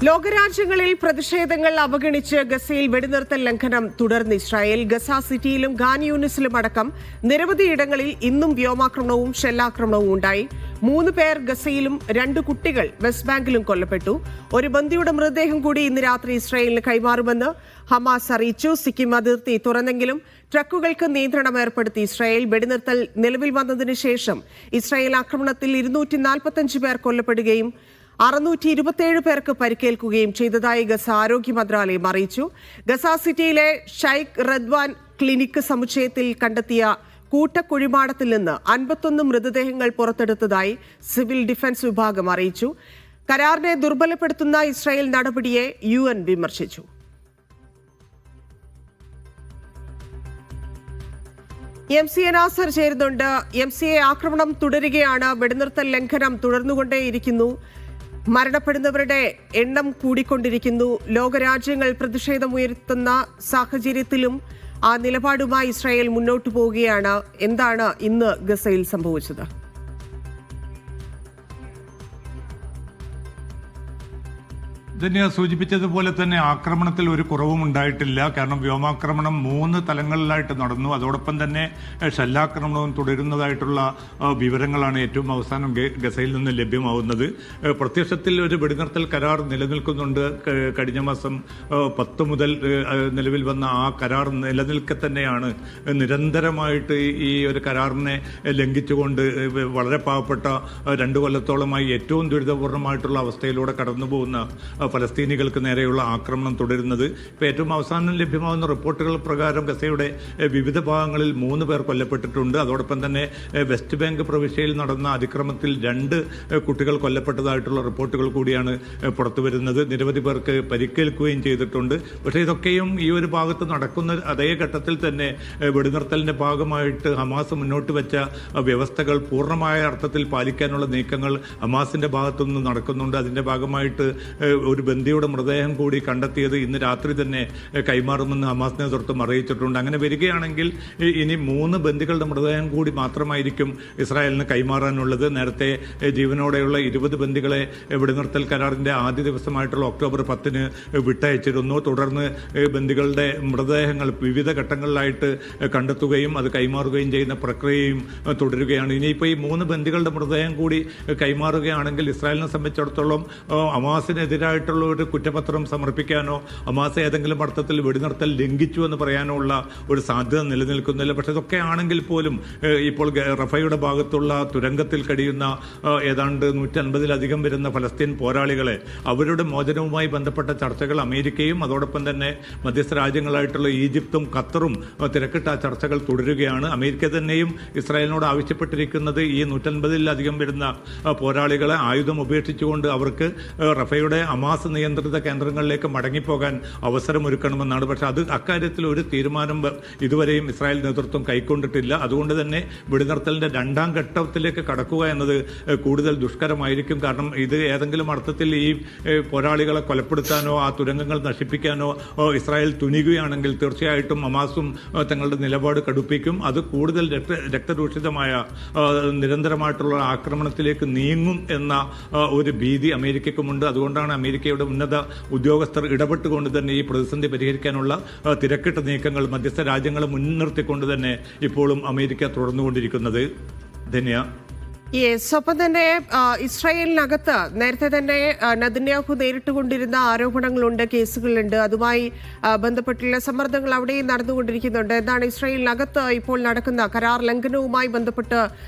ലോകരാജ്യങ്ങളിൽ പ്രതിഷേധങ്ങൾ അവഗണിച്ച് ഗസയിൽ വെടിനിർത്തൽ ലംഘനം തുടർന്ന് ഇസ്രായേൽ. ഗസ സിറ്റിയിലും ഖാൻ യൂനിസിലും അടക്കം നിരവധിയിടങ്ങളിൽ ഇന്നും വ്യോമാക്രമണവും ഷെല്ലാക്രമണവും ഉണ്ടായി. 3 പേർ ഗസയിലും 2 കുട്ടികൾ വെസ്റ്റ് ബാങ്കിലും കൊല്ലപ്പെട്ടു. ഒരു ബന്ദിയുടെ മൃതദേഹം കൂടി ഇന്ന് രാത്രി ഇസ്രായേലിന് കൈമാറുമെന്ന് ഹമാസ് അറിയിച്ചു. സിക്കിം അതിർത്തി തുറന്നെങ്കിലും ട്രക്കുകൾക്ക് നിയന്ത്രണം ഏർപ്പെടുത്തി ഇസ്രായേൽ. വെടിനിർത്തൽ നിലവിൽ വന്നതിന് ശേഷം ഇസ്രായേൽ ആക്രമണത്തിൽ 245 പേർ കൊല്ലപ്പെടുകയും 627 പേർക്ക് പരിക്കേൽക്കുകയും ചെയ്തതായി ഗസ ആരോഗ്യ മന്ത്രാലയം അറിയിച്ചു. ഗസ സിറ്റിയിലെ ഷൈഖ് റദ്വാൻ ക്ലിനിക് സമുച്ചയത്തിൽ കണ്ടെത്തിയ കൂട്ടക്കുഴിമാടത്തിൽ നിന്ന് 51 മൃതദേഹങ്ങൾ പുറത്തെടുത്തതായി സിവിൽ ഡിഫൻസ് വിഭാഗം അറിയിച്ചു. കരാറിനെ ദുർബലപ്പെടുത്തുന്ന ഇസ്രായേൽ നടപടിയെ UN വിമർശിച്ചു. MCA നാസർ ചേരുന്നുണ്ട്. MCA, ആക്രമണം തുടരുകയാണ്, വെടിനിർത്തൽ ലംഘനം തുടർന്നുകൊണ്ടേയിരിക്കുന്നു, മരണപ്പെടുന്നവരുടെ എണ്ണം കൂടിക്കൊണ്ടിരിക്കുന്നു. ലോകരാജ്യങ്ങൾ പ്രതിഷേധമുയർത്തുന്ന സാഹചര്യത്തിലും ആ നിലപാടുമായി ഇസ്രായേൽ മുന്നോട്ടു പോവുകയാണ്. എന്താണ് ഇന്ന് ഗസയിൽ സംഭവിച്ചത്? ഇതിനെ സൂചിപ്പിച്ചതുപോലെ തന്നെ ആക്രമണത്തിൽ ഒരു കുറവും ഉണ്ടായിട്ടില്ല. കാരണം വ്യോമാക്രമണം 3 തലങ്ങളിലായിട്ട് നടന്നു. അതോടൊപ്പം തന്നെ ഷെല്ലാക്രമണവും തുടരുന്നതായിട്ടുള്ള വിവരങ്ങളാണ് ഏറ്റവും അവസാനം ഗസയിൽ നിന്ന് ലഭ്യമാവുന്നത്. പ്രത്യക്ഷത്തിൽ ഒരു വെടിനിർത്തൽ കരാർ നിലനിൽക്കുന്നുണ്ട്. കഴിഞ്ഞ മാസം 10 മുതൽ നിലവിൽ വന്ന ആ കരാർ നിലനിൽക്കെ തന്നെയാണ് നിരന്തരമായിട്ട് ഈ ഒരു കരാറിനെ ലംഘിച്ചുകൊണ്ട് വളരെ പാവപ്പെട്ട 2 കൊല്ലത്തോളമായി ഏറ്റവും ദുരിതപൂർണമായിട്ടുള്ള അവസ്ഥയിലൂടെ കടന്നു പോകുന്ന ഫലസ്തീനികൾക്ക് നേരെയുള്ള ആക്രമണം തുടരുന്നത്. ഇപ്പോൾ ഏറ്റവും അവസാനം ലഭ്യമാകുന്ന റിപ്പോർട്ടുകൾ പ്രകാരം ഗസയുടെ വിവിധ ഭാഗങ്ങളിൽ 3 പേർ കൊല്ലപ്പെട്ടിട്ടുണ്ട്. അതോടൊപ്പം തന്നെ വെസ്റ്റ് ബാങ്ക് പ്രവിശ്യയിൽ നടന്ന അതിക്രമത്തിൽ 2 കുട്ടികൾ കൊല്ലപ്പെട്ടതായിട്ടുള്ള റിപ്പോർട്ടുകൾ കൂടിയാണ് പുറത്തു വരുന്നത്. നിരവധി പേർക്ക് പരിക്കേൽക്കുകയും ചെയ്തിട്ടുണ്ട്. പക്ഷേ ഇതൊക്കെയും ഈ ഒരു ഭാഗത്ത് നടക്കുന്ന അതേ ഘട്ടത്തിൽ തന്നെ വെടിനിർത്തലിന്റെ ഭാഗമായിട്ട് ഹമാസ് മുന്നോട്ട് വെച്ച വ്യവസ്ഥകൾ പൂർണ്ണമായ അർത്ഥത്തിൽ പാലിക്കാനുള്ള നീക്കങ്ങൾ ഹമാസിന്റെ ഭാഗത്തുനിന്ന് നടക്കുന്നുണ്ട്. അതിന്റെ ഭാഗമായിട്ട് ഒരു ബന്ദിയുടെ മൃതദേഹം കൂടി കണ്ടെത്തിയത് ഇന്ന് രാത്രി തന്നെ കൈമാറുമെന്ന് ഹമാസ് നേതൃത്വം അറിയിച്ചിട്ടുണ്ട്. അങ്ങനെ വരികയാണെങ്കിൽ ഇനി 3 ബന്ദികളുടെ മൃതദേഹം കൂടി മാത്രമായിരിക്കും ഇസ്രായേലിന് കൈമാറാനുള്ളത്. നേരത്തെ ജീവനോടെയുള്ള 20 ബന്ദികളെ വെടിനിർത്തൽ കരാറിന്റെ ആദ്യ ദിവസമായിട്ടുള്ള ഒക്ടോബർ 10-ന് വിട്ടയച്ചിരുന്നു. തുടർന്ന് ബന്ദികളുടെ മൃതദേഹങ്ങൾ വിവിധ ഘട്ടങ്ങളിലായിട്ട് കണ്ടെത്തുകയും അത് കൈമാറുകയും ചെയ്യുന്ന പ്രക്രിയയും തുടരുകയാണ്. ഇനിയിപ്പോൾ ഈ 3 ബന്ദികളുടെ മൃതദേഹം കൂടി കൈമാറുകയാണെങ്കിൽ ഇസ്രായേലിനെ സംബന്ധിച്ചിടത്തോളം ഹമാസിനെതിരായിട്ടുള്ള ഒരു കുറ്റപത്രം സമർപ്പിക്കാനോ ഹമാസ് ഏതെങ്കിലും അർത്ഥത്തിൽ വെടിനിർത്തൽ ലംഘിച്ചു എന്ന് പറയാനോ ഉള്ള ഒരു സാധ്യത നിലനിൽക്കുന്നില്ല. പക്ഷെ ഇതൊക്കെ ആണെങ്കിൽ പോലും ഇപ്പോൾ റഫയുടെ ഭാഗത്തുള്ള തുരങ്കത്തിൽ കഴിയുന്ന ഏതാണ്ട് 150-ലധികം വരുന്ന ഫലസ്തീൻ പോരാളികളെ അവരുടെ മോചനവുമായി ബന്ധപ്പെട്ട ചർച്ചകൾ അമേരിക്കയും അതോടൊപ്പം തന്നെ മധ്യസ്ഥ രാജ്യങ്ങളായിട്ടുള്ള ഈജിപ്തും ഖത്തറും തിരക്കിട്ട ചർച്ചകൾ തുടരുകയാണ്. അമേരിക്ക തന്നെയും ഇസ്രായേലിനോട് ആവശ്യപ്പെട്ടിരിക്കുന്നത് ഈ 150-ലധികം വരുന്ന പോരാളികളെ ആയുധം ഉപേക്ഷിച്ചുകൊണ്ട് അവർക്ക് റഫയുടെ ഹമാസ് നിയന്ത്രിത കേന്ദ്രങ്ങളിലേക്ക് മടങ്ങിപ്പോകാൻ അവസരമൊരുക്കണമെന്നാണ്. പക്ഷെ അക്കാര്യത്തിൽ ഒരു തീരുമാനം ഇതുവരെയും ഇസ്രായേൽ നേതൃത്വം കൈക്കൊണ്ടിട്ടില്ല. അതുകൊണ്ട് തന്നെ വെടിനിർത്തലിന്റെ 2ാം ഘട്ടത്തിലേക്ക് കടക്കുക എന്നത് കൂടുതൽ ദുഷ്കരമായിരിക്കും. കാരണം ഇത് ഏതെങ്കിലും അർത്ഥത്തിൽ ഈ പോരാളികളെ കൊലപ്പെടുത്താനോ ആ തുരങ്കങ്ങൾ നശിപ്പിക്കാനോ ഇസ്രായേൽ തുനിയുകയാണെങ്കിൽ തീർച്ചയായിട്ടും ഹമാസും തങ്ങളുടെ നിലപാട് കടുപ്പിക്കും. അത് കൂടുതൽ രക്തരൂഷിതമായ നിരന്തരമായിട്ടുള്ള ആക്രമണത്തിലേക്ക് നീങ്ങും എന്ന ഒരു ഭീതി അമേരിക്കയ്ക്കുമുണ്ട്. അതുകൊണ്ടാണ് അമേരിക്കയുടെ ഉന്നത ഉദ്യോഗസ്ഥർ ഇടപെട്ടുകൊണ്ട് തന്നെ ഈ പ്രതിസന്ധി പരിഹരിക്കാനുള്ള തിരക്കിട്ട നീക്കങ്ങൾ മധ്യസ്ഥ രാജ്യങ്ങളെ മുൻനിർത്തിക്കൊണ്ട് തന്നെ ഇപ്പോഴും അമേരിക്ക തുടർന്നുകൊണ്ടിരിക്കുന്നത്. ധന്യ. ഒപ്പം തന്നെ ഇസ്രായേലിനകത്ത് നേരത്തെ തന്നെ നെതന്യാഹു നേരിട്ടുകൊണ്ടിരുന്ന ആരോപണങ്ങളുണ്ട്, കേസുകളുണ്ട്. അതുമായി ബന്ധപ്പെട്ടുള്ള സമ്മർദ്ദങ്ങൾ അവിടെയും നടന്നുകൊണ്ടിരിക്കുന്നുണ്ട്. എന്താണ് ഇസ്രായേലിനകത്ത് ഇപ്പോൾ നടക്കുന്ന കരാർ ലംഘനവുമായി ബന്ധപ്പെട്ട്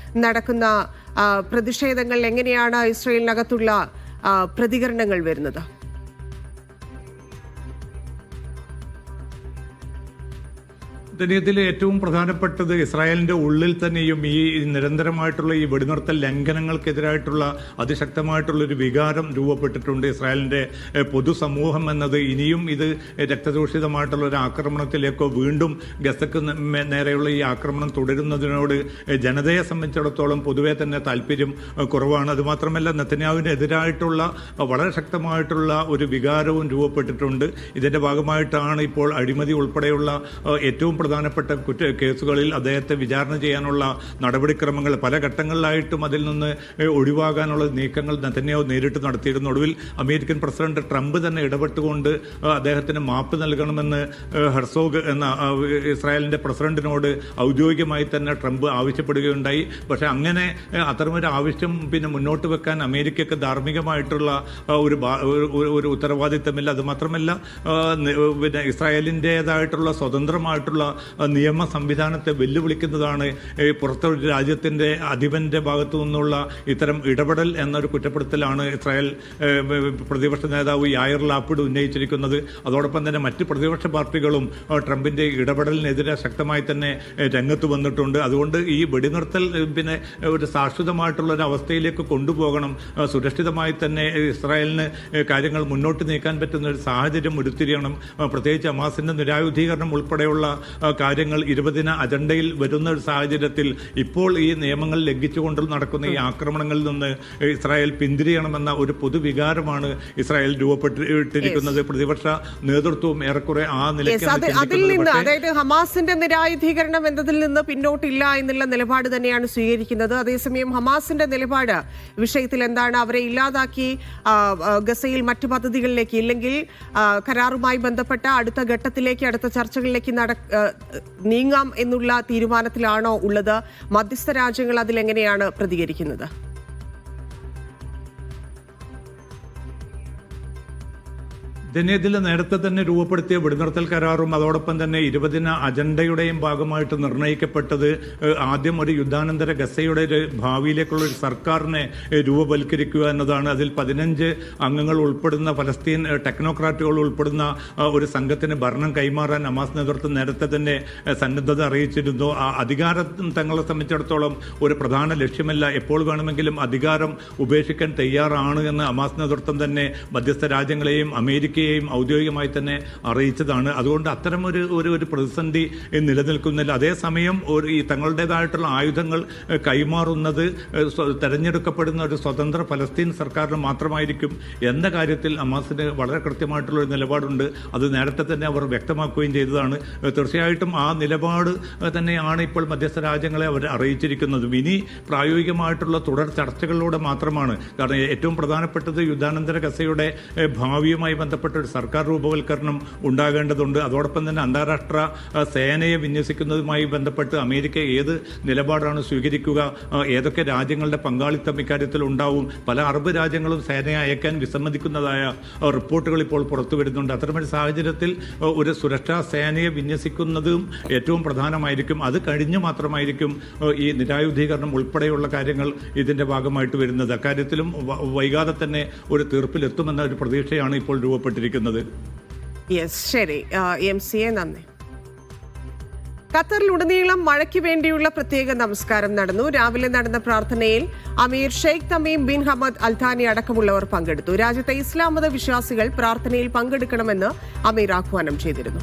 നടക്കുന്ന പ്രതിഷേധങ്ങൾ? എങ്ങനെയാണ് ഇസ്രായേലിനകത്തുള്ള പ്രതികരണങ്ങൾ വരുന്നത്? ഇതിൽ ഏറ്റവും പ്രധാനപ്പെട്ടത് ഇസ്രായേലിന്റെ ഉള്ളിൽ തന്നെയും ഈ നിരന്തരമായിട്ടുള്ള ഈ വെടിനിർത്തൽ ലംഘനങ്ങൾക്കെതിരായിട്ടുള്ള അതിശക്തമായിട്ടുള്ള ഒരു വികാരം രൂപപ്പെട്ടിട്ടുണ്ട്. ഇസ്രായേലിന്റെ പൊതുസമൂഹം എന്നത് ഇനിയും ഇത് രക്തദൂഷിതമായിട്ടുള്ള ഒരു ആക്രമണത്തിലേക്കോ വീണ്ടും ഗസക്ക് നേരെയുള്ള ഈ ആക്രമണം തുടരുന്നതിനോട് ജനതയെ സംബന്ധിച്ചിടത്തോളം പൊതുവെ തന്നെ താല്പര്യം കുറവാണ്. അതുമാത്രമല്ല നെതന്യാഹുവിനെതിരായിട്ടുള്ള വളരെ ശക്തമായിട്ടുള്ള ഒരു വികാരവും രൂപപ്പെട്ടിട്ടുണ്ട്. ഇതിന്റെ ഭാഗമായിട്ടാണ് ഇപ്പോൾ അഴിമതി ഉൾപ്പെടെയുള്ള ഏറ്റവും പ്രധാനപ്പെട്ട കേസുകളിൽ അദ്ദേഹത്തെ വിചാരണ ചെയ്യാനുള്ള നടപടിക്രമങ്ങൾ പല ഘട്ടങ്ങളിലായിട്ടും അതിൽ നിന്ന് ഒഴിവാകാനുള്ള നീക്കങ്ങൾ നെതന്യാഹു നേരിട്ട് നടത്തിയിരുന്നു. ഒടുവിൽ അമേരിക്കൻ പ്രസിഡന്റ് ട്രംപ് തന്നെ ഇടപെട്ടുകൊണ്ട് അദ്ദേഹത്തിന് മാപ്പ് നൽകണമെന്ന് ഹെർസോഗ് എന്ന ഇസ്രായേലിന്റെ പ്രസിഡന്റിനോട് ഔദ്യോഗികമായി തന്നെ ട്രംപ് ആവശ്യപ്പെടുകയുണ്ടായി. പക്ഷെ അങ്ങനെ അത്തരമൊരു ആവശ്യം മുന്നോട്ട് വെക്കാൻ അമേരിക്കക്ക് ധാർമ്മികമായിട്ടുള്ള ഒരു ഉത്തരവാദിത്തമില്ല. അതുമാത്രമല്ല ഇസ്രായേലിൻ്റെതായിട്ടുള്ള സ്വതന്ത്രമായിട്ടുള്ള നിയമ സംവിധാനത്തെ വെല്ലുവിളിക്കുന്നതാണ് പുറത്തൊരു രാജ്യത്തിൻ്റെ അധിപന്റെ ഭാഗത്തു നിന്നുള്ള ഇത്തരം ഇടപെടൽ എന്നൊരു കുറ്റപ്പെടുത്തലാണ് ഇസ്രായേൽ പ്രതിപക്ഷ നേതാവ് യായർ ലാപ്പിഡ് ഉന്നയിച്ചിരിക്കുന്നത്. അതോടൊപ്പം തന്നെ മറ്റ് പ്രതിപക്ഷ പാർട്ടികളും ട്രംപിന്റെ ഇടപെടലിനെതിരെ ശക്തമായി തന്നെ രംഗത്ത് വന്നിട്ടുണ്ട്. അതുകൊണ്ട് ഈ വെടിനിർത്തൽ ഒരു ശാശ്വതമായിട്ടുള്ള ഒരു അവസ്ഥയിലേക്ക് കൊണ്ടുപോകണം, സുരക്ഷിതമായി തന്നെ ഇസ്രായേലിന് കാര്യങ്ങൾ മുന്നോട്ട് നീക്കാൻ പറ്റുന്ന ഒരു സാഹചര്യം ഉരുത്തിരിയണം. പ്രത്യേകിച്ച് ഹമാസിന്റെ നിരായുധീകരണം ഉൾപ്പെടെയുള്ള കാര്യങ്ങൾ 20 അജണ്ടയിൽ വരുന്ന ഒരു സാഹചര്യത്തിൽ ഇപ്പോൾ ഈ നിയമങ്ങൾ ലംഘിച്ചുകൊണ്ട് നടക്കുന്ന ഈ ആക്രമണങ്ങളിൽ നിന്ന് ഇസ്രായേൽ പിന്തിരിയണമെന്ന ഒരു പൊതുവികാരമാണ് ഇസ്രായേൽ രൂപപ്പെട്ടിരിക്കുന്നത്. പ്രതിപക്ഷ നേതൃത്വവും ഏറെക്കുറെ ആ നിലയ്ക്ക് അതിൽ നിന്ന്, അതായത് ഹമാസിന്റെ നിരായുധീകരണം എന്നതിൽ നിന്ന് പിന്നോട്ടില്ല എന്നുള്ള നിലപാട് തന്നെയാണ് സ്വീകരിക്കുന്നത്. അതേസമയം ഹമാസിന്റെ നിലപാട് വിഷയത്തിൽ എന്താണ്? അവരെ ഇല്ലാതാക്കി ഗസയിൽ മറ്റു പദ്ധതികളിലേക്ക് ഇല്ലെങ്കിൽ കരാറുമായി ബന്ധപ്പെട്ട അടുത്ത ഘട്ടത്തിലേക്ക്, അടുത്ത ചർച്ചകളിലേക്ക് നീങ്ങാം എന്നുള്ള തീരുമാനത്തിലാണോ ഉള്ളത്? മധ്യസ്ഥ രാജ്യങ്ങൾ അതിലെങ്ങനെയാണ് പ്രതികരിക്കുന്നത്? ഇതിൽ നേരത്തെ തന്നെ രൂപപ്പെടുത്തിയ വെടിനിർത്തൽ കരാറും അതോടൊപ്പം തന്നെ 20 അജണ്ടയുടെയും ഭാഗമായിട്ട് നിർണ്ണയിക്കപ്പെട്ടത് ആദ്യം ഒരു യുദ്ധാനന്തര ഗസയുടെ ഒരു ഭാവിയിലേക്കുള്ള ഒരു സർക്കാരിനെ രൂപവൽക്കരിക്കുക എന്നതാണ്. അതിൽ 15 അംഗങ്ങൾ ഉൾപ്പെടുന്ന ഫലസ്തീൻ ടെക്നോക്രാറ്റുകൾ ഉൾപ്പെടുന്ന ഒരു സംഘത്തിന് ഭരണം കൈമാറാൻ ഹമാസ് നേതൃത്വം നേരത്തെ തന്നെ സന്നദ്ധത അറിയിച്ചിരുന്നു. അധികാരം തങ്ങളെ സംബന്ധിച്ചിടത്തോളം ഒരു പ്രധാന ലക്ഷ്യമല്ല, എപ്പോൾ വേണമെങ്കിലും അധികാരം ഉപേക്ഷിക്കാൻ തയ്യാറാണ് എന്ന് ഹമാസ് നേതൃത്വം തന്നെ മധ്യസ്ഥ രാജ്യങ്ങളെയും അമേരിക്ക ഔദ്യോഗികമായി തന്നെ അറിയിച്ചതാണ്. അതുകൊണ്ട് അത്തരം ഒരു പ്രതിസന്ധി നിലനിൽക്കുന്നില്ല. അതേസമയം ഈ തങ്ങളുടേതായിട്ടുള്ള ആയുധങ്ങൾ കൈമാറുന്നത് തെരഞ്ഞെടുക്കപ്പെടുന്ന ഒരു സ്വതന്ത്ര ഫലസ്തീൻ സർക്കാരിന് മാത്രമായിരിക്കും എന്ന കാര്യത്തിൽ ഹമാസിന് വളരെ കൃത്യമായിട്ടുള്ള ഒരു നിലപാടുണ്ട്. അത് നേരത്തെ തന്നെ അവർ വ്യക്തമാക്കുകയും ചെയ്തതാണ്. തീർച്ചയായിട്ടും ആ നിലപാട് തന്നെയാണ് ഇപ്പോൾ മധ്യസ്ഥ രാജ്യങ്ങളെ അവർ അറിയിച്ചിരിക്കുന്നത്. ഇനി പ്രായോഗികമായിട്ടുള്ള തുടർ ചർച്ചകളിലൂടെ മാത്രമാണ്. കാരണം ഏറ്റവും പ്രധാനപ്പെട്ടത് യുദ്ധാനന്തര ഗസയുടെ ഭാവിയുമായി ബന്ധപ്പെട്ട ഒരു സർക്കാർ രൂപവൽക്കരണം ഉണ്ടാകേണ്ടതുണ്ട്. അതോടൊപ്പം തന്നെ അന്താരാഷ്ട്ര സേനയെ വിന്യസിക്കുന്നതുമായി ബന്ധപ്പെട്ട് അമേരിക്ക ഏത് നിലപാടാണ് സ്വീകരിക്കുക, ഏതൊക്കെ രാജ്യങ്ങളുടെ പങ്കാളിത്തം ഇക്കാര്യത്തിൽ ഉണ്ടാവും. പല അറബ് രാജ്യങ്ങളും സേനയെ അയക്കാൻ വിസമ്മതിക്കുന്നതായ റിപ്പോർട്ടുകൾ ഇപ്പോൾ പുറത്തു വരുന്നുണ്ട്. അത്തരമൊരു സാഹചര്യത്തിൽ ഒരു സുരക്ഷാ സേനയെ വിന്യസിക്കുന്നതും ഏറ്റവും പ്രധാനമായിരിക്കും. അത് കഴിഞ്ഞ് മാത്രമായിരിക്കും ഈ നിരായുധീകരണം ഉൾപ്പെടെയുള്ള കാര്യങ്ങൾ ഇതിന്റെ ഭാഗമായിട്ട് വരുന്നത്. അക്കാര്യത്തിലും വൈകാതെ തന്നെ ഒരു തീർപ്പിലെത്തുമെന്ന ഒരു പ്രതീക്ഷയാണ് ഇപ്പോൾ രൂപപ്പെട്ടിരിക്കുന്നത്. ശരി, MCA നന്ദി. ഖത്തറിലുടനീളം മഴയ്ക്ക് വേണ്ടിയുള്ള പ്രത്യേക നമസ്കാരം നടന്നു. രാവിലെ നടന്ന പ്രാർത്ഥനയിൽ Emir Sheikh Tamim bin Hamad Al Thani അടക്കമുള്ളവർ പങ്കെടുത്തു. രാജ്യത്തെ ഇസ്ലാം മത വിശ്വാസികൾ പ്രാർത്ഥനയിൽ പങ്കെടുക്കണമെന്ന് അമീർ ആഹ്വാനം ചെയ്തിരുന്നു.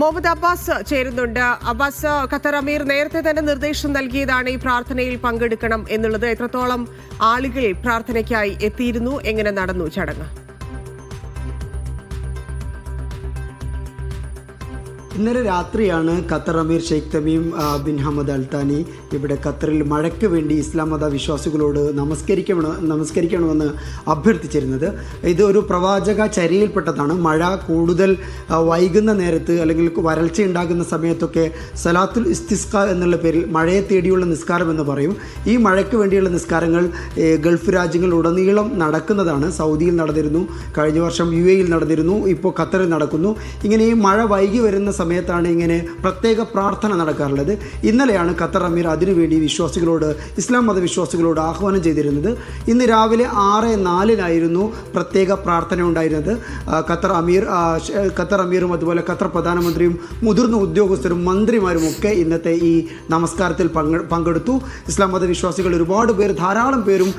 മുഹമ്മദ് അബ്ബാസ് ചേരുന്നുണ്ട്. അബ്ബാസ്, ഖത്തർ അമീർ നേരത്തെ തന്നെ നിർദ്ദേശം നൽകിയതാണ് ഈ പ്രാർത്ഥനയിൽ പങ്കെടുക്കണം എന്നുള്ളത്. എത്രത്തോളം ആളുകൾ പ്രാർത്ഥനയ്ക്കായി എത്തിയിരുന്നു? എങ്ങനെ നടന്നു ചടങ്ങ്? ഇന്നലെ രാത്രിയാണ് Qatar Emir Sheikh Tamim bin Hamad Al Thani ഇവിടെ ഖത്തറിൽ മഴയ്ക്ക് വേണ്ടി ഇസ്ലാം മത വിശ്വാസികളോട് നമസ്കരിക്കണമെന്ന് അഭ്യർത്ഥിച്ചിരുന്നത്. ഇത് ഒരു പ്രവാചക ചര്യയിൽപ്പെട്ടതാണ്. മഴ കൂടുതൽ വൈകുന്ന നേരത്ത് അല്ലെങ്കിൽ വരൾച്ച ഉണ്ടാകുന്ന സമയത്തൊക്കെ സലാത്തുൽ ഇസ്തിസ്ക എന്നുള്ള പേരിൽ മഴയെ തേടിയുള്ള നിസ്കാരം എന്ന് പറയും. ഈ മഴയ്ക്ക് വേണ്ടിയുള്ള നിസ്കാരങ്ങൾ ഗൾഫ് രാജ്യങ്ങളിലുടനീളം നടക്കുന്നതാണ്. സൗദിയിൽ നടന്നിരുന്നു, കഴിഞ്ഞ വർഷം UAE നടന്നിരുന്നു, ഇപ്പോൾ ഖത്തറിൽ നടക്കുന്നു. ഇങ്ങനെ ഈ മഴ വൈകി വരുന്ന സമയത്താണ് ഇങ്ങനെ പ്രത്യേക പ്രാർത്ഥന നടക്കാറുള്ളത്. ഇന്നലെയാണ് ഖത്തർ അമീർ അതിനുവേണ്ടി വിശ്വാസികളോട്, ഇസ്ലാം മത വിശ്വാസികളോട് ആഹ്വാനം ചെയ്തിരുന്നത്. ഇന്ന് രാവിലെ 6:04 പ്രത്യേക പ്രാർത്ഥന ഉണ്ടായിരുന്നത്. ഖത്തർ അമീറും അതുപോലെ ഖത്തർ പ്രധാനമന്ത്രിയും മുതിർന്ന ഉദ്യോഗസ്ഥരും മന്ത്രിമാരും ഒക്കെ ഇന്നത്തെ ഈ നമസ്കാരത്തിൽ പങ്കെടുത്തു. ഇസ്ലാം മത വിശ്വാസികൾ ഒരുപാട് പേർ, ധാരാളം പേരും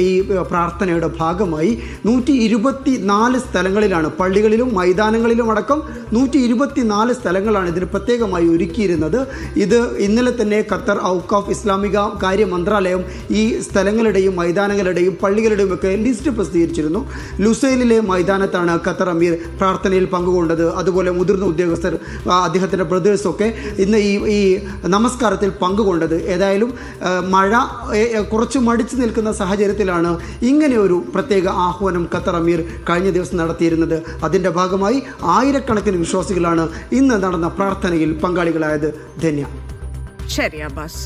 ഈ പ്രാർത്ഥനയുടെ ഭാഗമായി 124 സ്ഥലങ്ങളിലാണ്, പള്ളികളിലും മൈതാനങ്ങളിലും അടക്കം 124 4 സ്ഥലങ്ങളാണ് ഇതിന് പ്രത്യേകമായി ഒരുക്കിയിരുന്നത്. ഇത് ഇന്നലെ തന്നെ ഖത്തർ ഔഖാഫ് ഇസ്ലാമിക കാര്യ മന്ത്രാലയം ഈ സ്ഥലങ്ങളുടെയും മൈതാനങ്ങളുടെയും പള്ളികളുടെയും ഒക്കെ ലിസ്റ്റ് പ്രസിദ്ധീകരിച്ചിരുന്നു. ലുസൈലിലെ മൈതാനത്താണ് ഖത്തർ അമീർ പ്രാർത്ഥനയിൽ പങ്കുകൊണ്ടത്. അതുപോലെ മുതിർന്ന ഉദ്യോഗസ്ഥർ, അദ്ദേഹത്തിൻ്റെ ബ്രദേഴ്സൊക്കെ ഇന്ന് ഈ നമസ്കാരത്തിൽ പങ്കുകൊണ്ടത്. ഏതായാലും മഴ കുറച്ച് മടിച്ചു നിൽക്കുന്ന സാഹചര്യത്തിലാണ് ഇങ്ങനെ ഒരു പ്രത്യേക ആഹ്വാനം ഖത്തർ അമീർ കഴിഞ്ഞ ദിവസം നടത്തിയിരുന്നത്. അതിൻ്റെ ഭാഗമായി ആയിരക്കണക്കിന് വിശ്വാസികളാണ് ഇന്ന് നടന്ന പ്രാർത്ഥനയിൽ പങ്കാളികളായത്. ധന്യ. ശരി അബ്ബാസ്.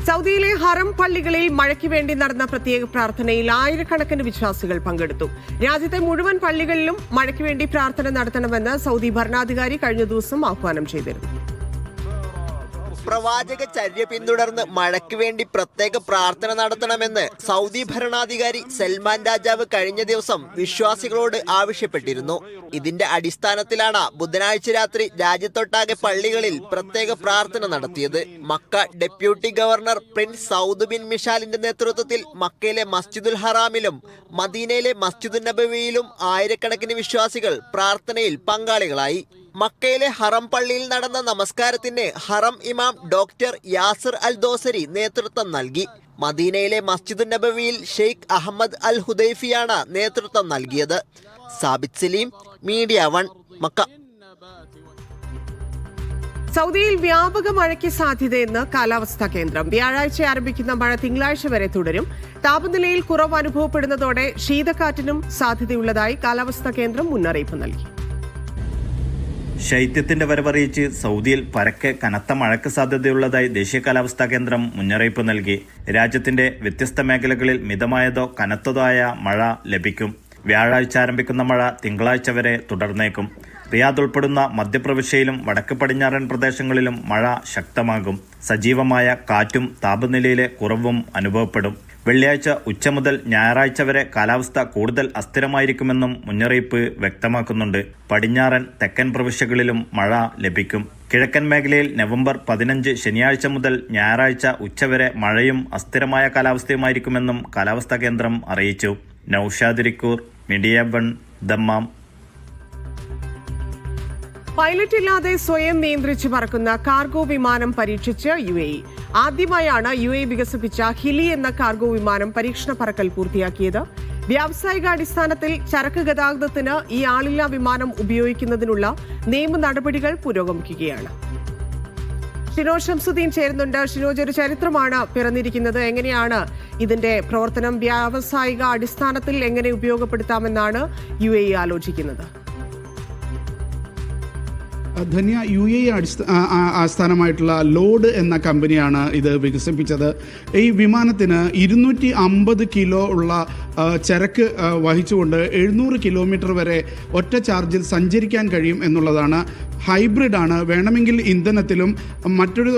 സൗദിയിലെ ഹറം പള്ളികളിൽ മഴയ്ക്ക് വേണ്ടി നടന്ന പ്രത്യേക പ്രാർത്ഥനയിൽ ആയിരക്കണക്കിന് വിശ്വാസികൾ പങ്കെടുത്തു. രാജ്യത്തെ മുഴുവൻ പള്ളികളിലും മഴയ്ക്ക് വേണ്ടി പ്രാർത്ഥന നടത്തണമെന്ന് സൗദി ഭരണാധികാരി കഴിഞ്ഞ ദിവസം ആഹ്വാനം ചെയ്തിരുന്നു. പ്രവാചക ചര്യ പിന്തുടർന്ന് മഴയ്ക്ക് വേണ്ടി പ്രത്യേക പ്രാർത്ഥന നടത്തണമെന്ന് സൗദി ഭരണാധികാരി സൽമാൻ രാജാവ് കഴിഞ്ഞ ദിവസം വിശ്വാസികളോട് ആവശ്യപ്പെട്ടിരുന്നു. ഇതിന്റെ അടിസ്ഥാനത്തിലാണ് ബുധനാഴ്ച രാത്രി രാജ്യത്തൊട്ടാകെ പള്ളികളിൽ പ്രത്യേക പ്രാർത്ഥന നടത്തിയത്. Mecca deputy governor prince Saud bin മിഷാലിന്റെ നേതൃത്വത്തിൽ മക്കയിലെ മസ്ജിദുൽ ഹറാമിലും മദീനയിലെ മസ്ജിദുൻ നബവിയിലും ആയിരക്കണക്കിന് വിശ്വാസികൾ പ്രാർത്ഥനയിൽ പങ്കാളികളായി. മക്കയിലെ ഹറം പള്ളിയിൽ നടന്ന നമസ്കാരത്തിന് ഹറം ഇമാം ഡോക്ടർ യാസിർ അൽ ദോസരി നേതൃത്വം നൽകി. മദീനയിലെ മസ്ജിദുൻ നബവിയിൽ ഷെയ്ഖ് അഹമ്മദ് അൽ ഹുദൈഫിയാണ് നേതൃത്വം നൽകിയത്. Sabith Saleem, media 1, Mecca. സൗദിയിൽ വ്യാപക മഴയ്ക്ക് സാധ്യതയെന്ന് കാലാവസ്ഥാ കേന്ദ്രം. വ്യാഴാഴ്ച ആരംഭിക്കുന്ന മഴ തിങ്കളാഴ്ച വരെ തുടരും. താപനിലയിൽ കുറവ് അനുഭവപ്പെടുന്നതോടെ ശീതക്കാറ്റിനും സാധ്യതയുള്ളതായി കാലാവസ്ഥാ കേന്ദ്രം മുന്നറിയിപ്പ് നൽകി. ശൈത്യത്തിന്റെ വരവറിയിച്ച് സൗദിയിൽ പരക്കെ കനത്ത മഴയ്ക്ക് സാധ്യതയുള്ളതായി ദേശീയ കാലാവസ്ഥാ കേന്ദ്രം മുന്നറിയിപ്പ് നൽകി. രാജ്യത്തിന്റെ വ്യത്യസ്ത മേഖലകളിൽ മിതമായതോ കനത്തതോ ആയ മഴ ലഭിക്കും. വ്യാഴാഴ്ച ആരംഭിക്കുന്ന മഴ തിങ്കളാഴ്ച വരെ തുടർന്നേക്കും. റിയാദ് ഉൾപ്പെടുന്ന മധ്യപ്രവിശ്യയിലും വടക്ക് പടിഞ്ഞാറൻ പ്രദേശങ്ങളിലും മഴ ശക്തമാകും. സജീവമായ കാറ്റും താപനിലയിലെ കുറവും അനുഭവപ്പെടും. വെള്ളിയാഴ്ച ഉച്ച മുതൽ ഞായറാഴ്ച വരെ കാലാവസ്ഥ കൂടുതൽ അസ്ഥിരമായിരിക്കുമെന്നും മുന്നറിയിപ്പ് വ്യക്തമാക്കുന്നുണ്ട്. പടിഞ്ഞാറൻ തെക്കൻ പ്രവിശ്യകളിലും മഴ ലഭിക്കും. കിഴക്കൻ മേഖലയിൽ നവംബർ 15 ശനിയാഴ്ച മുതൽ ഞായറാഴ്ച ഉച്ചവരെ മഴയും അസ്ഥിരമായ കാലാവസ്ഥയുമായിരിക്കുമെന്നും കാലാവസ്ഥാ കേന്ദ്രം അറിയിച്ചു. Naushad റിക്കൂർ, media 1, Dammam. പൈലറ്റ് ഇല്ലാതെ സ്വയം നിയന്ത്രിച്ച് പറക്കുന്ന കാർഗോ വിമാനം പരീക്ഷിച്ച് UAE. ആദ്യമായാണ് UAE വികസിപ്പിച്ച ഹിലി എന്ന കാർഗോ വിമാനം പരീക്ഷണ പറക്കൽ പൂർത്തിയാക്കിയത്. വ്യാവസായികാടിസ്ഥാനത്തിൽ ചരക്ക് ഗതാഗതത്തിന് ഈ ആളില്ലാ വിമാനം ഉപയോഗിക്കുന്നതിനുള്ള നിയമ നടപടികൾ പുരോഗമിക്കുകയാണ്. ഷിനോജ് ഷംസുദ്ദീൻ ചേരുന്നുണ്ട്. ഷിനോജ്, ഒരു ചരിത്രമാണ് പിറന്നിരിക്കുന്നത്. എങ്ങനെയാണ് ഇതിന്റെ പ്രവർത്തനം? വ്യാവസായിക അടിസ്ഥാനത്തിൽ എങ്ങനെ ഉപയോഗപ്പെടുത്താമെന്നാണ് UAE ആലോചിക്കുന്നത്? ധന്യ, UAE ആസ്ഥാനമായിട്ടുള്ള ലോഡ് എന്ന കമ്പനിയാണ് ഇത് വികസിപ്പിച്ചത്. ഈ വിമാനത്തിന് 250 കിലോ ഉള്ള ചരക്ക് വഹിച്ചുകൊണ്ട് 700 കിലോമീറ്റർ വരെ ഒറ്റ ചാർജിൽ സഞ്ചരിക്കാൻ കഴിയും എന്നുള്ളതാണ്. ഹൈബ്രിഡാണ്. വേണമെങ്കിൽ ഇന്ധനത്തിലും മറ്റൊരു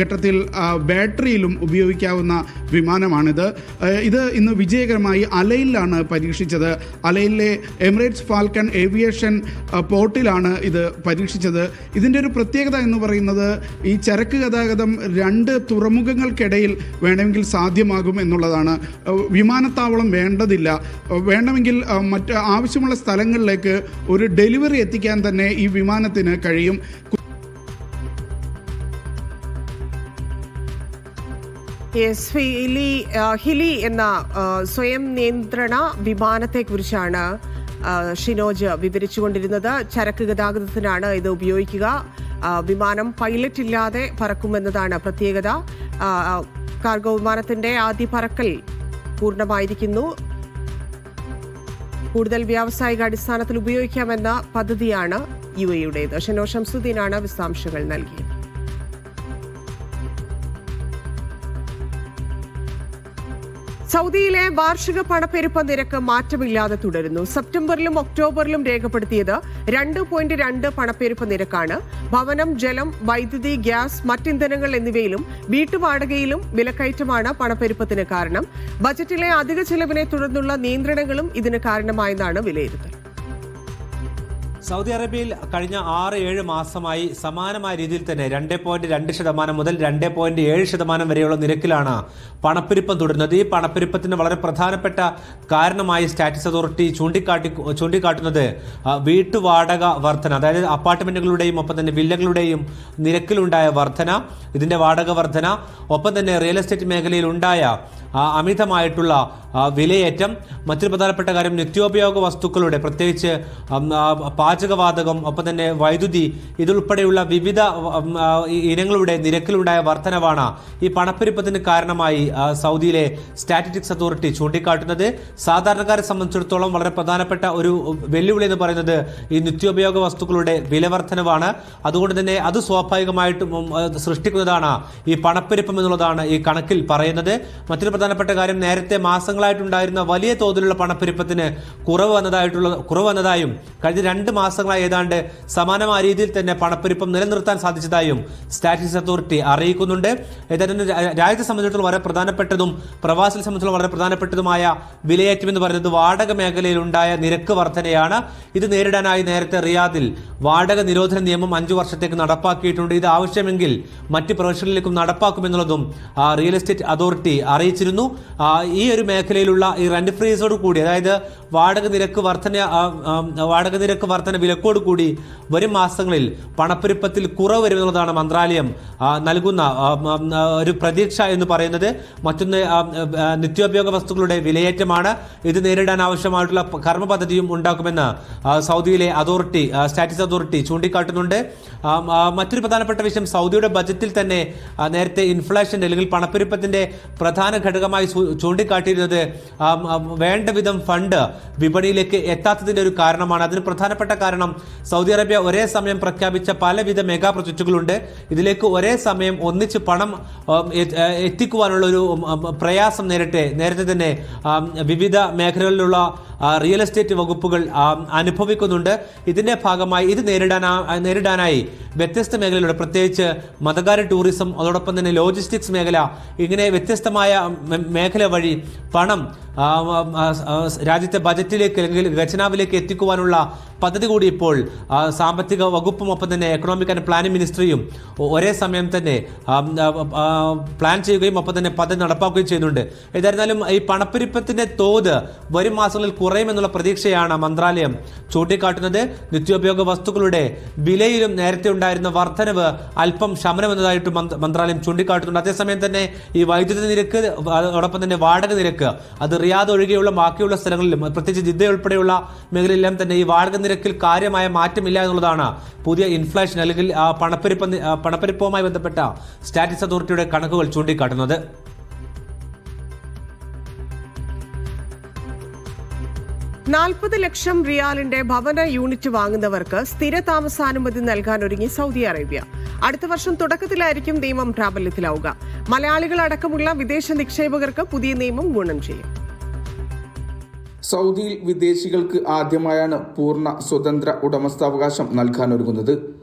ഘട്ടത്തിൽ ബാറ്ററിയിലും ഉപയോഗിക്കാവുന്ന വിമാനമാണിത്. ഇത് ഇന്ന് വിജയകരമായി അലൈനിലാണ് പരീക്ഷിച്ചത്. അലൈനിലെ എമിറേറ്റ്സ് ഫാൽക്കൺ ഏവിയേഷൻ പോർട്ടിലാണ് ഇത് പരീക്ഷിച്ചത്. ഇതിൻ്റെ ഒരു പ്രത്യേകത എന്ന് പറയുന്നത് ഈ ചരക്ക് ഗതാഗതം 2 തുറമുഖങ്ങൾക്കിടയിൽ വേണമെങ്കിൽ സാധ്യമാകും എന്നുള്ളതാണ്. വിമാനത്താവളം വേണ്ടതില്ല. വേണമെങ്കിൽ മറ്റ് ആവശ്യമുള്ള സ്ഥലങ്ങളിലേക്ക് ഒരു ഡെലിവറി എത്തിക്കാൻ തന്നെ ഈ വിമാനത്തിന് കഴിയും. ഹിലി എന്ന സ്വയം നിയന്ത്രണ വിമാനത്തെക്കുറിച്ചാണ് ഷിനോജ് വിവരിച്ചുകൊണ്ടിരുന്നത്. ചരക്ക് ഗതാഗതത്തിനാണ് ഇത് ഉപയോഗിക്കുക. വിമാനം പൈലറ്റ് ഇല്ലാതെ പറക്കുമെന്നതാണ് പ്രത്യേകത. കാർഗോ വിമാനത്തിന്റെ ആദ്യ പറക്കൽ പൂർണ്ണമായിരിക്കുന്നു. കൂടുതൽ വ്യാവസായിക അടിസ്ഥാനത്തിൽ ഉപയോഗിക്കാമെന്ന പദ്ധതിയാണ് UAEയുടേത്. ഷിനോജ് ഷംസുദ്ദീനാണ് വിശദാംശങ്ങൾ നൽകിയത്. സൗദിയിലെ വാർഷിക പണപ്പെരുപ്പ നിരക്ക് മാറ്റമില്ലാതെ തുടരുന്നു. സെപ്റ്റംബറിലും ഒക്ടോബറിലും രേഖപ്പെടുത്തിയത് 2.2 പണപ്പെരുപ്പ നിരക്കാണ്. ഭവനം, ജലം, വൈദ്യുതി, ഗ്യാസ്, മറ്റിന്ധനങ്ങൾ എന്നിവയിലും വീട്ടുവാടകയിലും വിലക്കയറ്റമാണ് പണപ്പെരുപ്പത്തിന് കാരണം. ബജറ്റിലെ അധിക ചെലവിനെ തുടർന്നുള്ള നിയന്ത്രണങ്ങളും ഇതിന് കാരണമായെന്നാണ് വിലയിരുത്തൽ. സൗദി അറേബ്യയിൽ കഴിഞ്ഞ 6-7 മാസമായി സമാനമായ രീതിയിൽ തന്നെ 2.2% മുതൽ 2.7% വരെയുള്ള നിരക്കിലാണ് പണപ്പെരുപ്പം തുടരുന്നത്. ഈ പണപ്പെരുപ്പത്തിന് വളരെ പ്രധാനപ്പെട്ട കാരണമായി സ്റ്റാറ്റിസ് അതോറിറ്റി ചൂണ്ടിക്കാട്ടുന്നത് വീട്ടുവാടക വർധന, അതായത് അപ്പാർട്ട്മെന്റുകളുടെയും ഒപ്പം തന്നെ വില്ലകളുടെയും നിരക്കിലുണ്ടായ വർധന, ഇതിന്റെ വാടക വർധന, ഒപ്പം തന്നെ റിയൽ എസ്റ്റേറ്റ് മേഖലയിൽ ഉണ്ടായ അമിതമായിട്ടുള്ള വിലയേറ്റം, മറ്റൊരു പ്രധാനപ്പെട്ട കാര്യം നിത്യോപയോഗ വസ്തുക്കളുടെ പ്രത്യേകിച്ച് പാചകവാതകം, ഒപ്പം തന്നെ വൈദ്യുതി, ഇതുൾപ്പെടെയുള്ള വിവിധ ഇനങ്ങളുടെ നിരക്കിലുണ്ടായ വർധനവാണ് ഈ പണപ്പെരുപ്പത്തിന് കാരണമായി സൗദിയിലെ സ്റ്റാറ്റിസ്റ്റിക്സ് അതോറിറ്റി ചൂണ്ടിക്കാട്ടുന്നത്. സാധാരണക്കാരെ സംബന്ധിച്ചിടത്തോളം വളരെ പ്രധാനപ്പെട്ട ഒരു വെല്ലുവിളി എന്ന് പറയുന്നത് ഈ നിത്യോപയോഗ വസ്തുക്കളുടെ വിലവർധനവാണ്. അതുകൊണ്ട് തന്നെ അത് സ്വാഭാവികമായിട്ടും സൃഷ്ടിക്കുന്നതാണ് ഈ പണപ്പെരുപ്പം എന്നുള്ളതാണ് ഈ കണക്കിൽ പറയുന്നത്. മറ്റൊരു പ്രധാനപ്പെട്ട കാര്യം, നേരത്തെ മാസങ്ങളായിട്ടുണ്ടായിരുന്ന വലിയ തോതിലുള്ള പണപ്പെരുപ്പത്തിന് കുറവ് വന്നതായും കഴിഞ്ഞ 2 മാസങ്ങളായി ഏതാണ്ട് സമാനമായ രീതിയിൽ തന്നെ പണപ്പെരുപ്പം നിലനിർത്താൻ സാധിച്ചതായും സ്റ്റാറ്റിസ്റ്റിക്സ് അതോറിറ്റി അറിയിക്കുന്നുണ്ട്. ഏതായാലും രാജ്യത്തെ സംബന്ധിച്ചിടത്തോളം വളരെ പ്രധാനപ്പെട്ടതും പ്രവാസികളെ സംബന്ധിച്ചിടത്തോളം വളരെ പ്രധാനപ്പെട്ടതുമായ വിലയേറ്റം എന്ന് പറയുന്നത് വാടക മേഖലയിൽ ഉണ്ടായ നിരക്ക് വർധനയാണ്. ഇത് നേരിടാനായി നേരത്തെ റിയാദിൽ വാടക നിരോധന നിയമം 5 വർഷത്തേക്ക് നടപ്പാക്കിയിട്ടുണ്ട്. ഇത് ആവശ്യമെങ്കിൽ മറ്റ് പ്രൊഫഷനുകളിലേക്കും നടപ്പാക്കുമെന്നുള്ളതും റിയൽ എസ്റ്റേറ്റ് അതോറിറ്റി അറിയിച്ചിരുന്നു. ഈ ഒരു മേഖലയിലുള്ള ഈ റെന്റ് ഫ്രീസോട് കൂടി, അതായത് വാടക നിരക്ക് വർധന വിലക്കോട് കൂടി വരും മാസങ്ങളിൽ പണപ്പെരുപ്പത്തിൽ കുറവ് വരുമെന്നുള്ളതാണ് മന്ത്രാലയം നൽകുന്ന ഒരു പ്രതീക്ഷ എന്ന് പറയുന്നത്. മറ്റൊന്ന് നിത്യോപയോഗ വസ്തുക്കളുടെ വിലയേറ്റമാണ്. ഇത് നേരിടാൻ ആവശ്യമായിട്ടുള്ള കർമ്മ പദ്ധതിയും ഉണ്ടാക്കുമെന്ന് സൗദിയിലെ അതോറിറ്റി, സ്റ്റാറ്റിസ്റ്റിക്സ് അതോറിറ്റി ചൂണ്ടിക്കാട്ടുന്നുണ്ട്. മറ്റൊരു പ്രധാനപ്പെട്ട വിഷയം, സൗദിയുടെ ബജറ്റിൽ തന്നെ നേരത്തെ ഇൻഫ്ലേഷൻ അല്ലെങ്കിൽ പണപ്പെരുപ്പത്തിന്റെ പ്രധാന ഘടകമായി ചൂണ്ടിക്കാട്ടിയിരുന്നത് വേണ്ട വിധം ഫണ്ട് വിപണിയിലേക്ക് എത്താത്തതിന്റെ ഒരു കാരണമാണ്. അതിന് പ്രധാനപ്പെട്ട കാരണം സൗദി അറേബ്യ ഒരേ സമയം പ്രഖ്യാപിച്ച പലവിധ മെഗാ പ്രൊജക്റ്റുകളുണ്ട്. ഇതിലേക്ക് ഒരേ സമയം ഒന്നിച്ച് പണം എത്തിക്കുവാനുള്ള ഒരു പ്രയാസം നേരത്തെ തന്നെ വിവിധ മേഖലകളിലുള്ള റിയൽ എസ്റ്റേറ്റ് വകുപ്പുകൾ അനുഭവിക്കുന്നുണ്ട്. ഇതിന്റെ ഭാഗമായി ഇത് നേരിടാനായി വ്യത്യസ്ത മേഖലയിലൂടെ, പ്രത്യേകിച്ച് മതകാര്യ ടൂറിസം, അതോടൊപ്പം തന്നെ ലോജിസ്റ്റിക്സ് മേഖല, ഇങ്ങനെ വ്യത്യസ്തമായ മേഖല വഴി പണം രാജ്യത്തെ ബജറ്റിലേക്ക് അല്ലെങ്കിൽ ഖജനാവിലേക്ക് എത്തിക്കുവാനുള്ള പദ്ധതി കൂടി ഇപ്പോൾ സാമ്പത്തിക വകുപ്പും ഒപ്പം തന്നെ എക്കണോമിക് ആൻഡ് പ്ലാനിംഗ് മിനിസ്ട്രിയും ഒരേ സമയം തന്നെ പ്ലാൻ ചെയ്യുകയും ഒപ്പം തന്നെ പദ്ധതി നടപ്പാക്കുകയും ചെയ്യുന്നുണ്ട്. ഏതായിരുന്നാലും ഈ പണപ്പെരുപ്പത്തിന്റെ തോത് വരും മാസങ്ങളിൽ കുറയുമെന്നുള്ള പ്രതീക്ഷയാണ് മന്ത്രാലയം ചൂണ്ടിക്കാട്ടുന്നത്. നിത്യോപയോഗ വസ്തുക്കളുടെ വിലയിലും നേരത്തെ ഉണ്ടായിരുന്ന വർധനവ് അല്പം ശമനമെന്നതായിട്ട് മന്ത്രാലയം ചൂണ്ടിക്കാട്ടുന്നുണ്ട്. അതേസമയം തന്നെ ഈ വൈദ്യുതി നിരക്ക്, അതോടൊപ്പം തന്നെ വാടക നിരക്ക്, അത് റിയാദ് ഒഴികെയുള്ള ബാക്കിയുള്ള സ്ഥലങ്ങളിലും, പ്രത്യേകിച്ച് ജിദ്ദ ഉൾപ്പെടെയുള്ള മേഖലയിലെല്ലാം തന്നെ ഈ വാടക നിരക്കിൽ കാര്യമായ മാറ്റമില്ല എന്നുള്ളതാണ് പുതിയ ഇൻഫ്ലേഷൻ അല്ലെങ്കിൽ പണപ്പെരുപ്പവുമായി ബന്ധപ്പെട്ട സ്റ്റാറ്റിസ്റ്റിക്സ് അതോറിറ്റിയുടെ കണക്കുകൾ ചൂണ്ടിക്കാട്ടുന്നത്. $40 ലക്ഷം റിയാലിന്റെ ഭവന യൂണിറ്റ് വാങ്ങുന്നവർക്ക് സ്ഥിര താമസാനുമതി നൽകാൻ ഒരുങ്ങി സൗദി അറേബ്യ. അടുത്ത വർഷം തുടക്കത്തിലായിരിക്കും നിയമം പ്രാബല്യത്തിലാവുക. മലയാളികളടക്കമുള്ള വിദേശ നിക്ഷേപകർക്ക് പുതിയ നിയമം ഗുണം ചെയ്യും. സൗദിയിൽ വിദേശികൾക്ക് ആദ്യമായാണ് പൂർണ്ണ സ്വതന്ത്ര ഉടമസ്ഥാവകാശം നൽകാനൊരുങ്ങുന്നത്.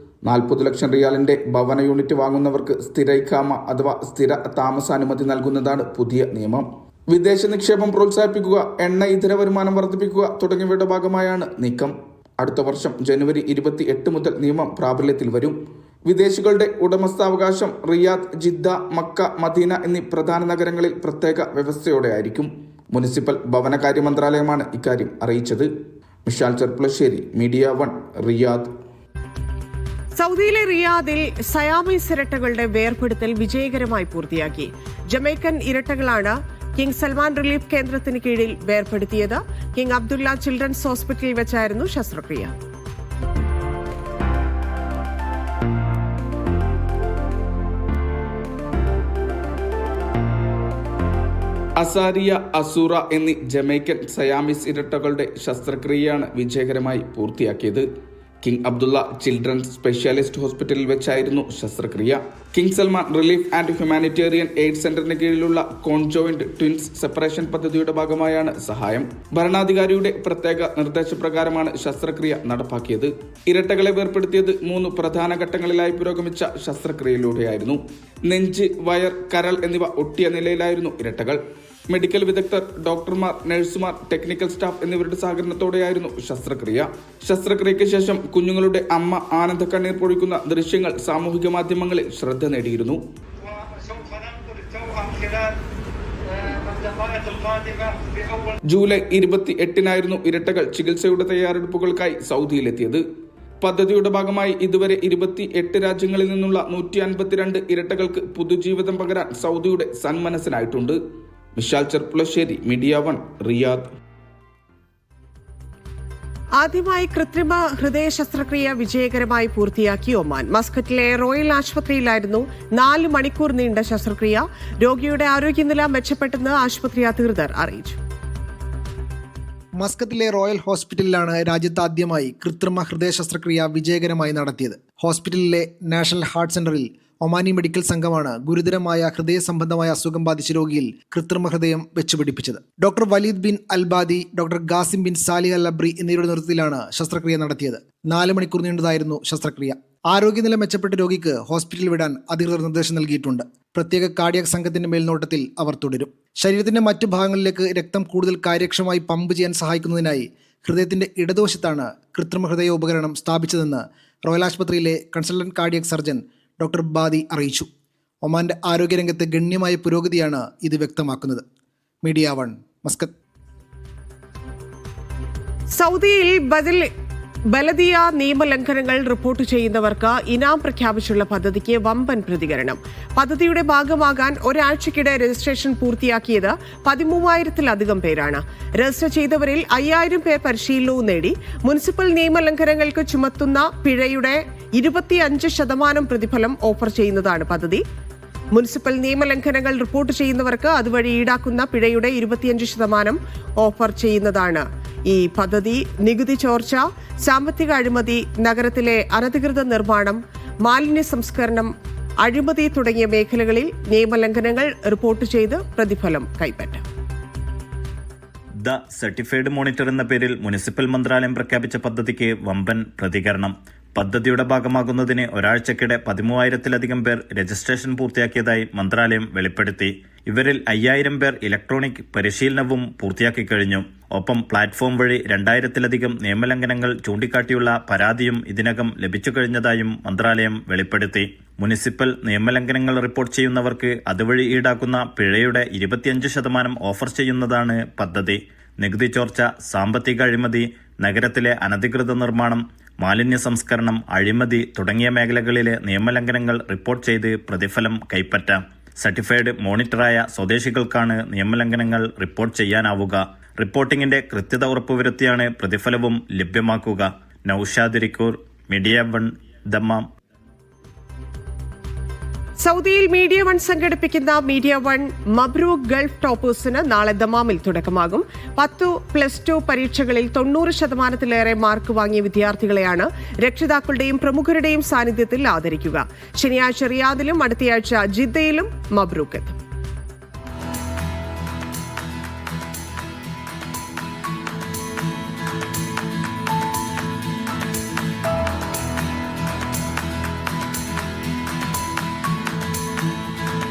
40 ലക്ഷം റിയാലിന്റെ ഭവന യൂണിറ്റ് വാങ്ങുന്നവർക്ക് സ്ഥിര ഇഖാമ അഥവാ സ്ഥിര താമസാനുമതി നൽകുന്നതാണ് പുതിയ നിയമം. വിദേശ നിക്ഷേപം പ്രോത്സാഹിപ്പിക്കുക, എണ്ണ ഇതര വരുമാനം വർദ്ധിപ്പിക്കുക തുടങ്ങിയവയുടെ ഭാഗമായാണ് നീക്കം. അടുത്ത വർഷം ജനുവരി 28 മുതൽ നിയമം പ്രാബല്യത്തിൽ വരും. വിദേശികളുടെ ഉടമസ്ഥാവകാശം റിയാദ്, ജിദ്ദ, മക്ക, മദീന എന്നീ പ്രധാന നഗരങ്ങളിൽ പ്രത്യേക വ്യവസ്ഥയോടെയായിരിക്കും. മുനിസിപ്പൽ ഭവനകാര്യ മന്ത്രാലയമാണ് ഇക്കാര്യം അറിയിച്ചത്. Mishal Cherpulassery, media 1, Riyadh. സൗദിയിലെ റിയാദിൽ സയാമീസ് ഇരട്ടകളുടെ വേർപെടുത്തൽ വിജയകരമായി പൂർത്തിയാക്കി. ജമൈക്കൻ ഇരട്ടകളാണ് കിങ് സൽമാൻ റിലീഫ് കേന്ദ്രത്തിന് കീഴിൽ വേർപെടുത്തിയത്. കിങ് അബ്ദുള്ള ചിൽഡ്രൻസ് ഹോസ്പിറ്റലിൽ വെച്ചായിരുന്നു ശസ്ത്രക്രിയ. അസാരിയ, അസൂറ എന്നീ ജമൈക്കൻ സയാമീസ് ഇരട്ടകളുടെ ശസ്ത്രക്രിയയാണ് വിജയകരമായി പൂർത്തിയാക്കിയത്. കിങ് അബ്ദുള്ള ചിൽഡ്രൻസ് സ്പെഷ്യാലിസ്റ്റ് ഹോസ്പിറ്റലിൽ വെച്ചായിരുന്നു ശസ്ത്രക്രിയ. King Salman relief and humanitarian aid സെന്ററിന് കീഴിലുള്ള കോൺജോയിന്റ് ട്വിൻസ് സെപ്പറേഷൻ പദ്ധതിയുടെ ഭാഗമായാണ് സഹായം. ഭരണാധികാരിയുടെ പ്രത്യേക നിർദ്ദേശപ്രകാരമാണ് ശസ്ത്രക്രിയ നടപ്പാക്കിയത്. ഇരട്ടകളെ വേർപെടുത്തിയത് 3 പ്രധാന ഘട്ടങ്ങളിലായി പുരോഗമിച്ച ശസ്ത്രക്രിയയിലൂടെയായിരുന്നു. നെഞ്ച്, വയർ, കരൾ എന്നിവ ഒട്ടിയ നിലയിലായിരുന്നു ഇരട്ടകൾ. മെഡിക്കൽ വിദഗ്ധർ, ഡോക്ടർമാർ, നഴ്സുമാർ, ടെക്നിക്കൽ സ്റ്റാഫ് എന്നിവരുടെ സഹകരണത്തോടെയായിരുന്നു ശസ്ത്രക്രിയ. ശസ്ത്രക്രിയയ്ക്ക് ശേഷം കുഞ്ഞുങ്ങളുടെ അമ്മ ആനന്ദക്കണ്ണീർ പൊഴിക്കുന്ന ദൃശ്യങ്ങൾ സാമൂഹിക മാധ്യമങ്ങളിൽ ശ്രദ്ധ നേടിയിരുന്നു. ജൂലൈ 28-നായിരുന്നു ഇരട്ടകൾ ചികിത്സയുടെ തയ്യാറെടുപ്പുകൾക്കായി സൗദിയിലെത്തിയത്. പദ്ധതിയുടെ ഭാഗമായി ഇതുവരെ 28 രാജ്യങ്ങളിൽ നിന്നുള്ള 152 ഇരട്ടകൾക്ക് പുതുജീവിതം പകരാൻ സൗദിയുടെ സന്മനസ്സനായിട്ടുണ്ട്. Vishal Cherpulassery, media 1, Riyadh. ആദ്യമായി കൃത്രിമ ഹൃദയ ശസ്ത്രക്രിയ വിജയകരമായി പൂർത്തിയാക്കി ഒമാൻ. മസ്കറ്റിലെ റോയൽ ആശുപത്രിയിലായിരുന്നു 4 മണിക്കൂർ നീണ്ട ശസ്ത്രക്രിയ. രോഗിയുടെ ആരോഗ്യനില മെച്ചപ്പെട്ടെന്ന് ആശുപത്രി അധികൃതർ അറിയിച്ചു. മസ്കത്തിലെ റോയൽ ഹോസ്പിറ്റലിലാണ് രാജ്യത്ത് ആദ്യമായി കൃത്രിമ ഹൃദയ ശസ്ത്രക്രിയ വിജയകരമായി നടത്തിയത്. ഹോസ്പിറ്റലിലെ നാഷണൽ ഹാർട്ട് സെന്ററിൽ ഒമാനി മെഡിക്കൽ സംഘമാണ് ഗുരുതരമായ ഹൃദയ സംബന്ധമായ അസുഖം ബാധിച്ച രോഗിയിൽ കൃത്രിമ ഹൃദയം വെച്ചുപിടിപ്പിച്ചത്. Doctor Waleed bin Al Badi, doctor Qasim bin Salih Al Abri എന്നിവരുടെ നേതൃത്വത്തിലാണ് ശസ്ത്രക്രിയ നടത്തിയത്. 4 മണിക്കൂർ നീണ്ടതായിരുന്നു ശസ്ത്രക്രിയ. ആരോഗ്യനില മെച്ചപ്പെട്ട രോഗിക്ക് ഹോസ്പിറ്റലിൽ വിടാൻ അധികൃതർ നിർദ്ദേശം നൽകിയിട്ടുണ്ട്. പ്രത്യേക കാർഡിയാക് സംഘത്തിന്റെ മേൽനോട്ടത്തിൽ അവർ തുടരും. ശരീരത്തിന്റെ മറ്റു ഭാഗങ്ങളിലേക്ക് രക്തം കൂടുതൽ കാര്യക്ഷമമായി പമ്പ് ചെയ്യാൻ സഹായിക്കുന്നതിനായി ഹൃദയത്തിന്റെ ഇടതുവശത്താണ് കൃത്രിമ ഹൃദയ ഉപകരണം സ്ഥാപിച്ചതെന്ന് റോയൽ ആശുപത്രിയിലെ കൺസൾട്ടന്റ് കാർഡിയാക് സർജൻ ഡോക്ടർ ബാദി അറിയിച്ചു. ഒമാന്റെ ആരോഗ്യരംഗത്ത് ഗണ്യമായ പുരോഗതിയാണ് ഇത് വ്യക്തമാക്കുന്നത്. Media 1, Muscat. സൗദിയിൽ ബലദിയ നിയമലംഘനങ്ങൾ റിപ്പോർട്ട് ചെയ്യുന്നവർക്ക് ഇനാം പ്രഖ്യാപിച്ചുള്ള പദ്ധതിക്ക് വമ്പൻ പ്രതികരണം. പദ്ധതിയുടെ ഭാഗമാകാൻ ഒരാഴ്ചക്കിടെ രജിസ്ട്രേഷൻ പൂർത്തിയാക്കിയത് 13,000-ലധികം പേരാണ്. രജിസ്റ്റർ ചെയ്തവരിൽ 5,000 പേർ പരിശീലനവും നേടി. മുനിസിപ്പൽ നിയമലംഘനങ്ങൾക്ക് ചുമത്തുന്ന പിഴയുടെ 25% പ്രതിഫലം ഓഫർ ചെയ്യുന്നതാണ് പദ്ധതി. മുനിസിപ്പൽ നിയമലംഘനങ്ങൾ റിപ്പോർട്ട് ചെയ്യുന്നവർക്ക് അതുവഴി ഈടാക്കുന്ന പിഴയുടെ 25% ഓഫർ ചെയ്യുന്നതാണ് ഈ പദ്ധതി. നികുതി ചോർച്ച, സാമ്പത്തിക അഴിമതി, നഗരത്തിലെ അനധികൃത നിർമ്മാണം, മാലിന്യ സംസ്കരണം, അഴിമതി തുടങ്ങിയ മേഖലകളിൽ നിയമലംഘനങ്ങൾ റിപ്പോർട്ട് ചെയ്ത് പ്രതിഫലം കൈപ്പറ്റാം. ദ സർട്ടിഫൈഡ് മോണിറ്റർ എന്ന പേരിൽ മുനിസിപ്പൽ മന്ത്രാലയം പ്രഖ്യാപിച്ച പദ്ധതിക്ക് വമ്പൻ പ്രതികരണം. പദ്ധതിയുടെ ഭാഗമാകുന്നതിന് ഒരാഴ്ചക്കിടെ 13,000-ലധികം പേർ രജിസ്ട്രേഷൻ പൂർത്തിയാക്കിയതായി മന്ത്രാലയം വെളിപ്പെടുത്തി. ഇവരിൽ 5,000 പേർ ഇലക്ട്രോണിക് പരിശീലനവും പൂർത്തിയാക്കി കഴിഞ്ഞു. ഒപ്പം പ്ലാറ്റ്ഫോം വഴി 2,000-ലധികം നിയമലംഘനങ്ങൾ ചൂണ്ടിക്കാട്ടിയുള്ള പരാതിയും ഇതിനകം ലഭിച്ചു കഴിഞ്ഞതായും മന്ത്രാലയം വെളിപ്പെടുത്തി. മുനിസിപ്പൽ നിയമലംഘനങ്ങൾ റിപ്പോർട്ട് ചെയ്യുന്നവർക്ക് അതുവഴി ഈടാക്കുന്ന പിഴയുടെ 25% ഓഫർ ചെയ്യുന്നതാണ് പദ്ധതി. നികുതി ചോർച്ച, സാമ്പത്തിക അഴിമതി, നഗരത്തിലെ അനധികൃത നിർമ്മാണം, മാലിന്യ സംസ്കരണം, അഴിമതി തുടങ്ങിയ മേഖലകളിലെ നിയമലംഘനങ്ങൾ റിപ്പോർട്ട് ചെയ്ത് പ്രതിഫലം കൈപ്പറ്റാം. സർട്ടിഫൈഡ് മോണിറ്ററായ സ്വദേശികൾക്കാണ് നിയമലംഘനങ്ങൾ റിപ്പോർട്ട് ചെയ്യാനാവുക. റിപ്പോർട്ടിംഗിന്റെ കൃത്യത ഉറപ്പുവരുത്തിയാണ് പ്രതിഫലവും ലഭ്യമാക്കുക. Naushad റിക്കൂർ, media 1, Dammam. സൗദിയിൽ മീഡിയ 1 സംഘടിപ്പിക്കുന്ന മീഡിയ 1 മബ്രൂക്ക് ഗൾഫ് ടോപ്പേഴ്സിന് നാളെ ദമാമിൽ തുടക്കമാകും. 10+2 പരീക്ഷകളിൽ 90%-ലേറെ മാർക്ക് വാങ്ങിയ വിദ്യാർത്ഥികളെയാണ് രക്ഷിതാക്കളുടെയും പ്രമുഖരുടെയും സാന്നിധ്യത്തിൽ ആദരിക്കുക. ശനിയാഴ്ച റിയാദിലും അടുത്തയാഴ്ച ജിദ്ദയിലും മബ്രൂക്ക് എത്തും.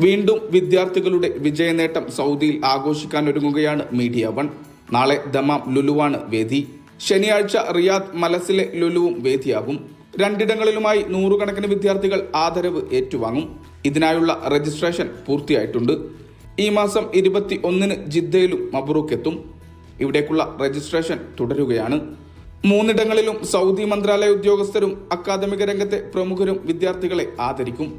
വീണ്ടും വിദ്യാർത്ഥികളുടെ വിജയനേട്ടം സൗദിയിൽ ആഘോഷിക്കാനൊരുങ്ങുകയാണ് മീഡിയ 1. നാളെ ദമാം ലുലുവാണ് വേദി. ശനിയാഴ്ച റിയാദ് മലസിലെ ലുലുവും വേദിയാകും. 2 ഇടങ്ങളിലുമായി 100 കണക്കിന് വിദ്യാർത്ഥികൾ ആദരവ് ഏറ്റുവാങ്ങും. ഇതിനായുള്ള രജിസ്ട്രേഷൻ പൂർത്തിയായിട്ടുണ്ട്. ഈ മാസം 21-ന് ജിദ്ദയിലും മബ്രൂക്ക് എത്തും. ഇവിടേക്കുള്ള രജിസ്ട്രേഷൻ തുടരുകയാണ്. 3 ഇടങ്ങളിലും സൗദി മന്ത്രാലയ ഉദ്യോഗസ്ഥരും അക്കാദമിക രംഗത്തെ പ്രമുഖരും വിദ്യാർത്ഥികളെ ആദരിക്കും.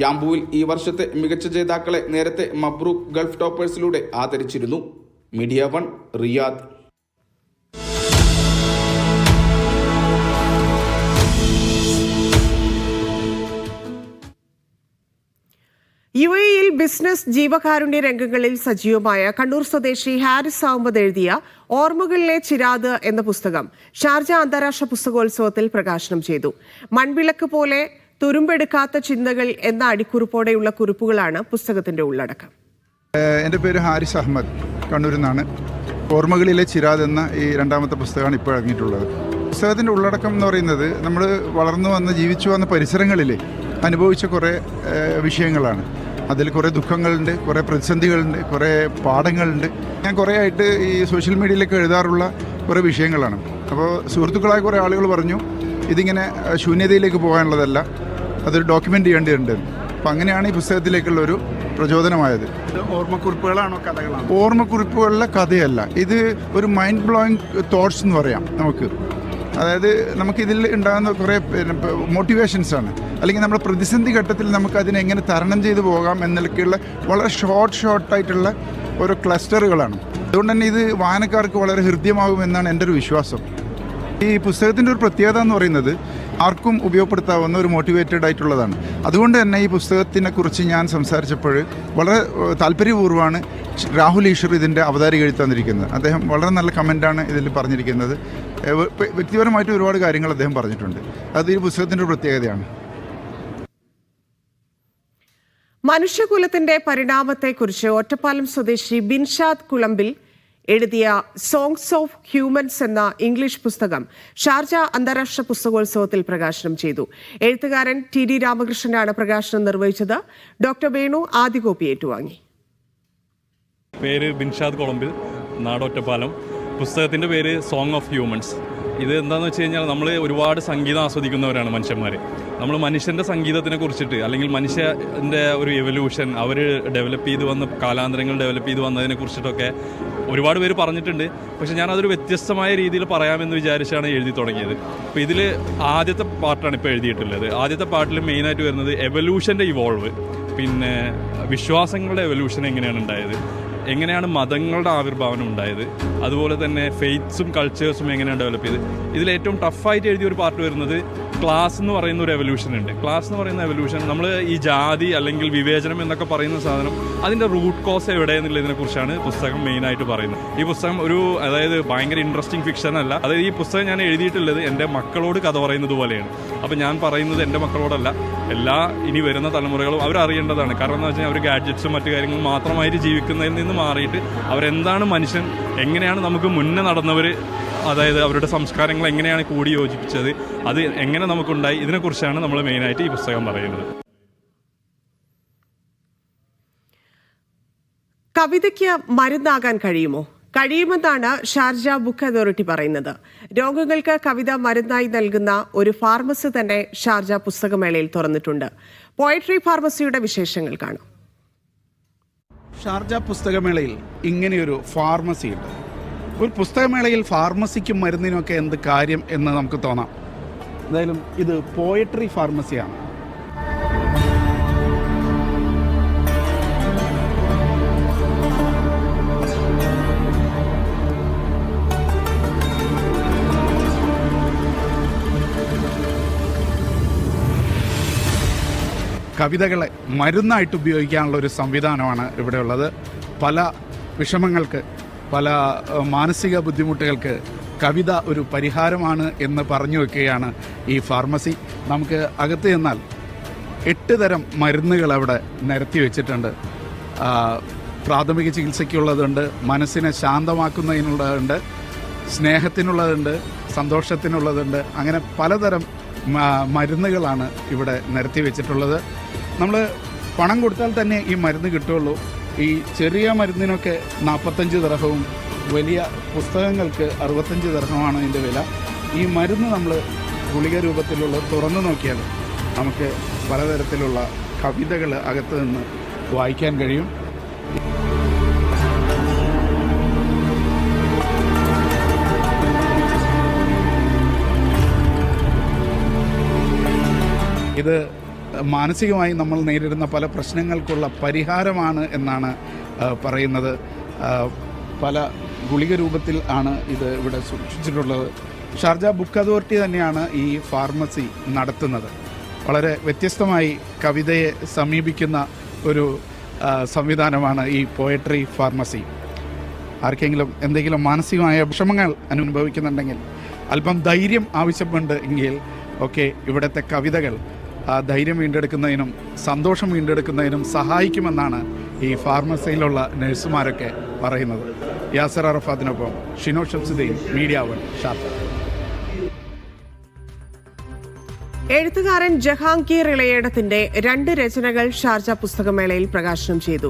യാംബുവിൽ ഈ വർഷത്തെ മികച്ച ജേതാക്കളെ നേരത്തെ മബ്രൂക്ക് ഗൾഫ് ടോപ്പേഴ്സിലൂടെ ആദരിച്ചിരുന്നു. Media 1, Riyadh. UAE-യിൽ ബിസിനസ് ജീവകാരുണ്യ രംഗങ്ങളിൽ സജീവമായ കണ്ണൂർ സ്വദേശി ഹാരിസ് അഹമ്മദ് എഴുതിയ ഓർമ്മകളിലെ ചിരാത് എന്ന പുസ്തകം ഷാർജ അന്താരാഷ്ട്ര പുസ്തകോത്സവത്തിൽ പ്രകാശനം ചെയ്തു. മൺവിളക്ക് പോലെ തുരുമ്പെടുക്കാത്ത ചിന്തകൾ എന്ന അടിക്കുറിപ്പോടെയുള്ള കുറിപ്പുകളാണ് പുസ്തകത്തിന്റെ ഉള്ളടക്കം. എൻ്റെ പേര് ഹാരിസ് അഹമ്മദ്, കണ്ണൂരിൽ നിന്നാണ്. ഓർമ്മകളിലെ ചിരാത് എന്ന ഈ 2ാമത്തെ പുസ്തകമാണ് ഇപ്പോൾ ഇറങ്ങിയിട്ടുള്ളത്. പുസ്തകത്തിൻ്റെ ഉള്ളടക്കം എന്ന് പറയുന്നത് നമ്മൾ വളർന്നു വന്ന് ജീവിച്ചു വന്ന പരിസരങ്ങളിൽ അനുഭവിച്ച കുറേ വിഷയങ്ങളാണ്. അതിൽ കുറേ ദുഃഖങ്ങളുണ്ട്, കുറേ പ്രതിസന്ധികളുണ്ട്, കുറേ പാഠങ്ങളുണ്ട്. ഞാൻ കുറേ ആയിട്ട് ഈ സോഷ്യൽ മീഡിയയിലൊക്കെ എഴുതാറുള്ള കുറേ വിഷയങ്ങളാണ്. അപ്പോൾ സുഹൃത്തുക്കളായ കുറേ ആളുകൾ പറഞ്ഞു ഇതിങ്ങനെ ശൂന്യതയിലേക്ക് പോകാനുള്ളതല്ല, അതൊരു ഡോക്യുമെൻ്റ് ചെയ്യേണ്ടതുണ്ട്. അപ്പോൾ അങ്ങനെയാണ് ഈ പുസ്തകത്തിലേക്കുള്ളൊരു പ്രചോദനമായത്. ഓർമ്മക്കുറിപ്പുകളാണോ കഥകളാണോ? ഓർമ്മക്കുറിപ്പുകളിലെ കഥയല്ല, ഇത് ഒരു മൈൻഡ് ബ്ലോയിങ് തോട്ട്സ് എന്ന് പറയാം നമുക്ക്. അതായത് നമുക്കിതിൽ ഉണ്ടാകുന്ന കുറേ മോട്ടിവേഷൻസാണ്, അല്ലെങ്കിൽ നമ്മുടെ പ്രതിസന്ധി ഘട്ടത്തിൽ നമുക്ക് അതിനെ എങ്ങനെ തരണം ചെയ്തു പോകാം എന്നൊക്കെയുള്ള വളരെ ഷോർട്ടായിട്ടുള്ള ഓരോ ക്ലസ്റ്ററുകളാണ്. അതുകൊണ്ട് തന്നെ ഇത് വായനക്കാർക്ക് വളരെ ഹൃദ്യമാകുമെന്നാണ് എൻ്റെ ഒരു വിശ്വാസം. ഈ പുസ്തകത്തിൻ്റെ ഒരു പ്രത്യേകത എന്ന് പറയുന്നത് ആർക്കും ഉപയോഗപ്പെടുത്താവുന്ന ഒരു മോട്ടിവേറ്റഡ് ആയിട്ടുള്ളതാണ്. അതുകൊണ്ട് തന്നെ ഈ പുസ്തകത്തിനെ കുറിച്ച് ഞാൻ സംസാരിച്ചപ്പോൾ വളരെ താല്പര്യപൂർവ്വമാണ് രാഹുൽ ഈശ്വർ ഇതിൻ്റെ അവതാരിക എഴുതി തന്നിരിക്കുന്നത്. അദ്ദേഹം വളരെ നല്ല കമൻറ്റാണ് ഇതിൽ പറഞ്ഞിരിക്കുന്നത്. വ്യക്തിപരമായിട്ട് ഒരുപാട് കാര്യങ്ങൾ അദ്ദേഹം പറഞ്ഞിട്ടുണ്ട്. അത് ഈ പുസ്തകത്തിൻ്റെ ഒരു പ്രത്യേകതയാണ്. മനുഷ്യകുലത്തിന്റെ പരിണാമത്തെക്കുറിച്ച് ഒറ്റപ്പാലം സ്വദേശി ബിൻഷാദ് കുളമ്പിൽ എഴുതിയ സോങ്സ് ഓഫ് ഹ്യൂമൻസ് എന്ന ഇംഗ്ലീഷ് പുസ്തകം ഷാർജ അന്താരാഷ്ട്ര പുസ്തകോത്സവത്തിൽ പ്രകാശനം ചെയ്തു. എഴുത്തുകാരൻ TD രാമകൃഷ്ണനാണ് പ്രകാശനം നിർവഹിച്ചത്. ഡോക്ടർ വേണു ആദ്യ കോപ്പി ഏറ്റുവാങ്ങി. പേര് ബിൻഷാദ് കുളമ്പിൽ, നാട് ഒറ്റപ്പാലം. പുസ്തകത്തിൻ്റെ പേര് സോങ് ഓഫ് ഹ്യൂമൻസ്. ഇത് എന്താണെന്ന് വെച്ച് കഴിഞ്ഞാൽ നമ്മൾ ഒരുപാട് സംഗീതം ആസ്വദിക്കുന്നവരാണ് മനുഷ്യന്മാർ. നമ്മൾ മനുഷ്യൻ്റെ സംഗീതത്തിനെ കുറിച്ചിട്ട്, അല്ലെങ്കിൽ മനുഷ്യൻ്റെ ഒരു എവല്യൂഷൻ, അവർ ഡെവലപ്പ് ചെയ്ത് വന്ന കാലാന്തരങ്ങൾ ഡെവലപ്പ് ചെയ്ത് വന്നതിനെ കുറിച്ചിട്ടൊക്കെ ഒരുപാട് പേര് പറഞ്ഞിട്ടുണ്ട്. പക്ഷേ ഞാനതൊരു വ്യത്യസ്തമായ രീതിയിൽ പറയാമെന്ന് വിചാരിച്ചാണ് എഴുതി തുടങ്ങിയത്. അപ്പോൾ ഇതിൽ ആദ്യത്തെ പാർട്ടാണ് ഇപ്പോൾ എഴുതിയിട്ടുള്ളത്. ആദ്യത്തെ പാർട്ടിൽ മെയിനായിട്ട് വരുന്നത് എവല്യൂഷൻ്റെ ഇവോൾവ്, പിന്നെ വിശ്വാസങ്ങളുടെ എവല്യൂഷൻ എങ്ങനെയാണ് ഉണ്ടായത്, എങ്ങനെയാണ് മതങ്ങളുടെ ആവിർഭാവനം ഉണ്ടായത്, അതുപോലെ തന്നെ ഫെയ്ത്സും കൾച്ചേഴ്സും എങ്ങനെയാണ് ഡെവലപ്പ് ചെയ്ത്. ഇതിലേറ്റവും ടഫായിട്ട് എഴുതിയൊരു പാർട്ട് വരുന്നത് ക്ലാസ് എന്ന് പറയുന്ന ഒരു എവല്യൂഷൻ ഉണ്ട്. ക്ലാസ് എന്ന് പറയുന്ന എവല്യൂഷൻ, നമ്മൾ ഈ ജാതി അല്ലെങ്കിൽ വിവേചനം എന്നൊക്കെ പറയുന്ന സാധനം, അതിൻ്റെ റൂട്ട് കോസ് എവിടെയെന്നുള്ളതിനെക്കുറിച്ചാണ് പുസ്തകം മെയിനായിട്ട് പറയുന്നത്. ഈ പുസ്തകം അതായത് ഭയങ്കര ഇൻട്രസ്റ്റിംഗ് ഫിക്ഷൻ അല്ല. അതായത് ഈ പുസ്തകം ഞാൻ എഴുതിയിട്ടുള്ളത് എൻ്റെ മക്കളോട് കഥ പറയുന്നത് പോലെയാണ്. അപ്പോൾ ഞാൻ പറയുന്നത് എൻ്റെ മക്കളോടല്ല, എല്ലാ ഇനി വരുന്ന തലമുറകളും അവരറിയേണ്ടതാണ്. കാരണം എന്ന് വെച്ചാൽ അവർ ഗാഡ്ജറ്റ്സും മറ്റു കാര്യങ്ങളും മാത്രമായിട്ട് ജീവിക്കുന്നതിൽ നിന്ന് മാറിയിട്ട് അവരെന്താണ് മനുഷ്യൻ, എങ്ങനെയാണ് നമുക്ക് മുന്നേ നടന്നവർ, അതായത് അവരുടെ സംസ്കാരങ്ങൾ എങ്ങനെയാണ് കൂടി യോജിപ്പിച്ചത്, അത് എങ്ങനെ നമുക്കുണ്ടായി, ഇതിനെക്കുറിച്ചാണ് നമ്മൾ മെയിനായിട്ട് ഈ പുസ്തകം പറയുന്നത്. കവിതയ്ക്ക് മരുന്നാകാൻ കഴിയുമോ? കഴിയുമെന്നാണ് ഷാർജ ബുക്ക് അതോറിറ്റി പറയുന്നത്. രോഗങ്ങൾക്ക് കവിത മരുന്നായി നൽകുന്ന ഒരു ഫാർമസി തന്നെ ഷാർജ പുസ്തകമേളയിൽ തുറന്നിട്ടുണ്ട്. പോയട്രി ഫാർമസിയുടെ വിശേഷങ്ങൾ കാണാം. ഷാർജ പുസ്തകമേളയിൽ ഇങ്ങനെയൊരു ഫാർമസി ഉണ്ട്. ഒരു പുസ്തകമേളയിൽ ഫാർമസിക്കും മരുന്നിനൊക്കെ എന്ത് കാര്യം എന്ന് നമുക്ക് തോന്നാം. എന്തായാലും ഇത് പോയട്രി ഫാർമസിയാണ്. കവിതകളെ മരുന്നായിട്ട് ഉപയോഗിക്കാനുള്ള ഒരു സംവിധാനമാണ് ഇവിടെ ഉള്ളത്. പല വിഷമങ്ങൾക്ക്, പല മാനസിക ബുദ്ധിമുട്ടുകൾക്ക് കവിത ഒരു പരിഹാരമാണ് എന്ന് പറഞ്ഞു വെക്കുകയാണ് ഈ ഫാർമസി. നമുക്ക് അകത്ത് ചെന്നാൽ 8 തരം മരുന്നുകൾ അവിടെ നിരത്തി വെച്ചിട്ടുണ്ട്. പ്രാഥമിക ചികിത്സയ്ക്കുള്ളതുണ്ട്, മനസ്സിനെ ശാന്തമാക്കുന്നതിനുള്ളതുണ്ട്, സ്നേഹത്തിനുള്ളതുണ്ട്, സന്തോഷത്തിനുള്ളതുണ്ട്. അങ്ങനെ പലതരം മരുന്നുകളാണ് ഇവിടെ നിരത്തി വെച്ചിട്ടുള്ളത്. നമ്മൾ പണം കൊടുത്താൽ തന്നെ ഈ മരുന്ന് കിട്ടുള്ളൂ. ഈ ചെറിയ മരുന്നിനൊക്കെ 45 ദിർഹവും വലിയ പുസ്തകങ്ങൾക്ക് 65 ദിർഹമാണ് ഇതിൻ്റെ വില. ഈ മരുന്ന് നമ്മൾ ഗുളിക രൂപത്തിലുള്ള തുറന്നു നോക്കിയാൽ നമുക്ക് പലതരത്തിലുള്ള കവിതകൾ അകത്ത് നിന്ന് വായിക്കാൻ കഴിയും. ഇത് മാനസികമായി നമ്മൾ നേരിടുന്ന പല പ്രശ്നങ്ങൾക്കുള്ള പരിഹാരമാണ് എന്നാണ് പറയുന്നത്. പല ഗുളിക രൂപത്തിൽ ആണ് ഇത് ഇവിടെ സൂക്ഷിച്ചിട്ടുള്ളത്. ഷാർജ ബുക്ക് അതോറിറ്റി തന്നെയാണ് ഈ ഫാർമസി നടത്തുന്നത്. വളരെ വ്യത്യസ്തമായി കവിതയെ സമീപിക്കുന്ന ഒരു സംവിധാനമാണ് ഈ പോയട്രി ഫാർമസി. ആർക്കെങ്കിലും എന്തെങ്കിലും മാനസികമായ വിഷമങ്ങൾ അനുഭവിക്കുന്നുണ്ടെങ്കിൽ, അല്പം ധൈര്യം ആവശ്യമുണ്ട് എങ്കിൽ ഒക്കെ ഇവിടുത്തെ കവിതകൾ ആ ധൈര്യം വീണ്ടെടുക്കുന്നതിനും സന്തോഷം വീണ്ടെടുക്കുന്നതിനും സഹായിക്കുമെന്നാണ് ഈ ഫാർമസിയിലുള്ള നഴ്സുമാരൊക്കെ പറയുന്നത്. യാസർ അറഫാത്തിനൊപ്പം ഷിനോ ഷംസുദ്ദീൻ, മീഡിയ 1, ഷാർജ. എഴുത്തുകാരൻ ജഹാംഗീർ ഇളയേടത്തിന്റെ 2 രചനകൾ ഷാർജ പുസ്തകമേളയിൽ പ്രകാശനം ചെയ്തു.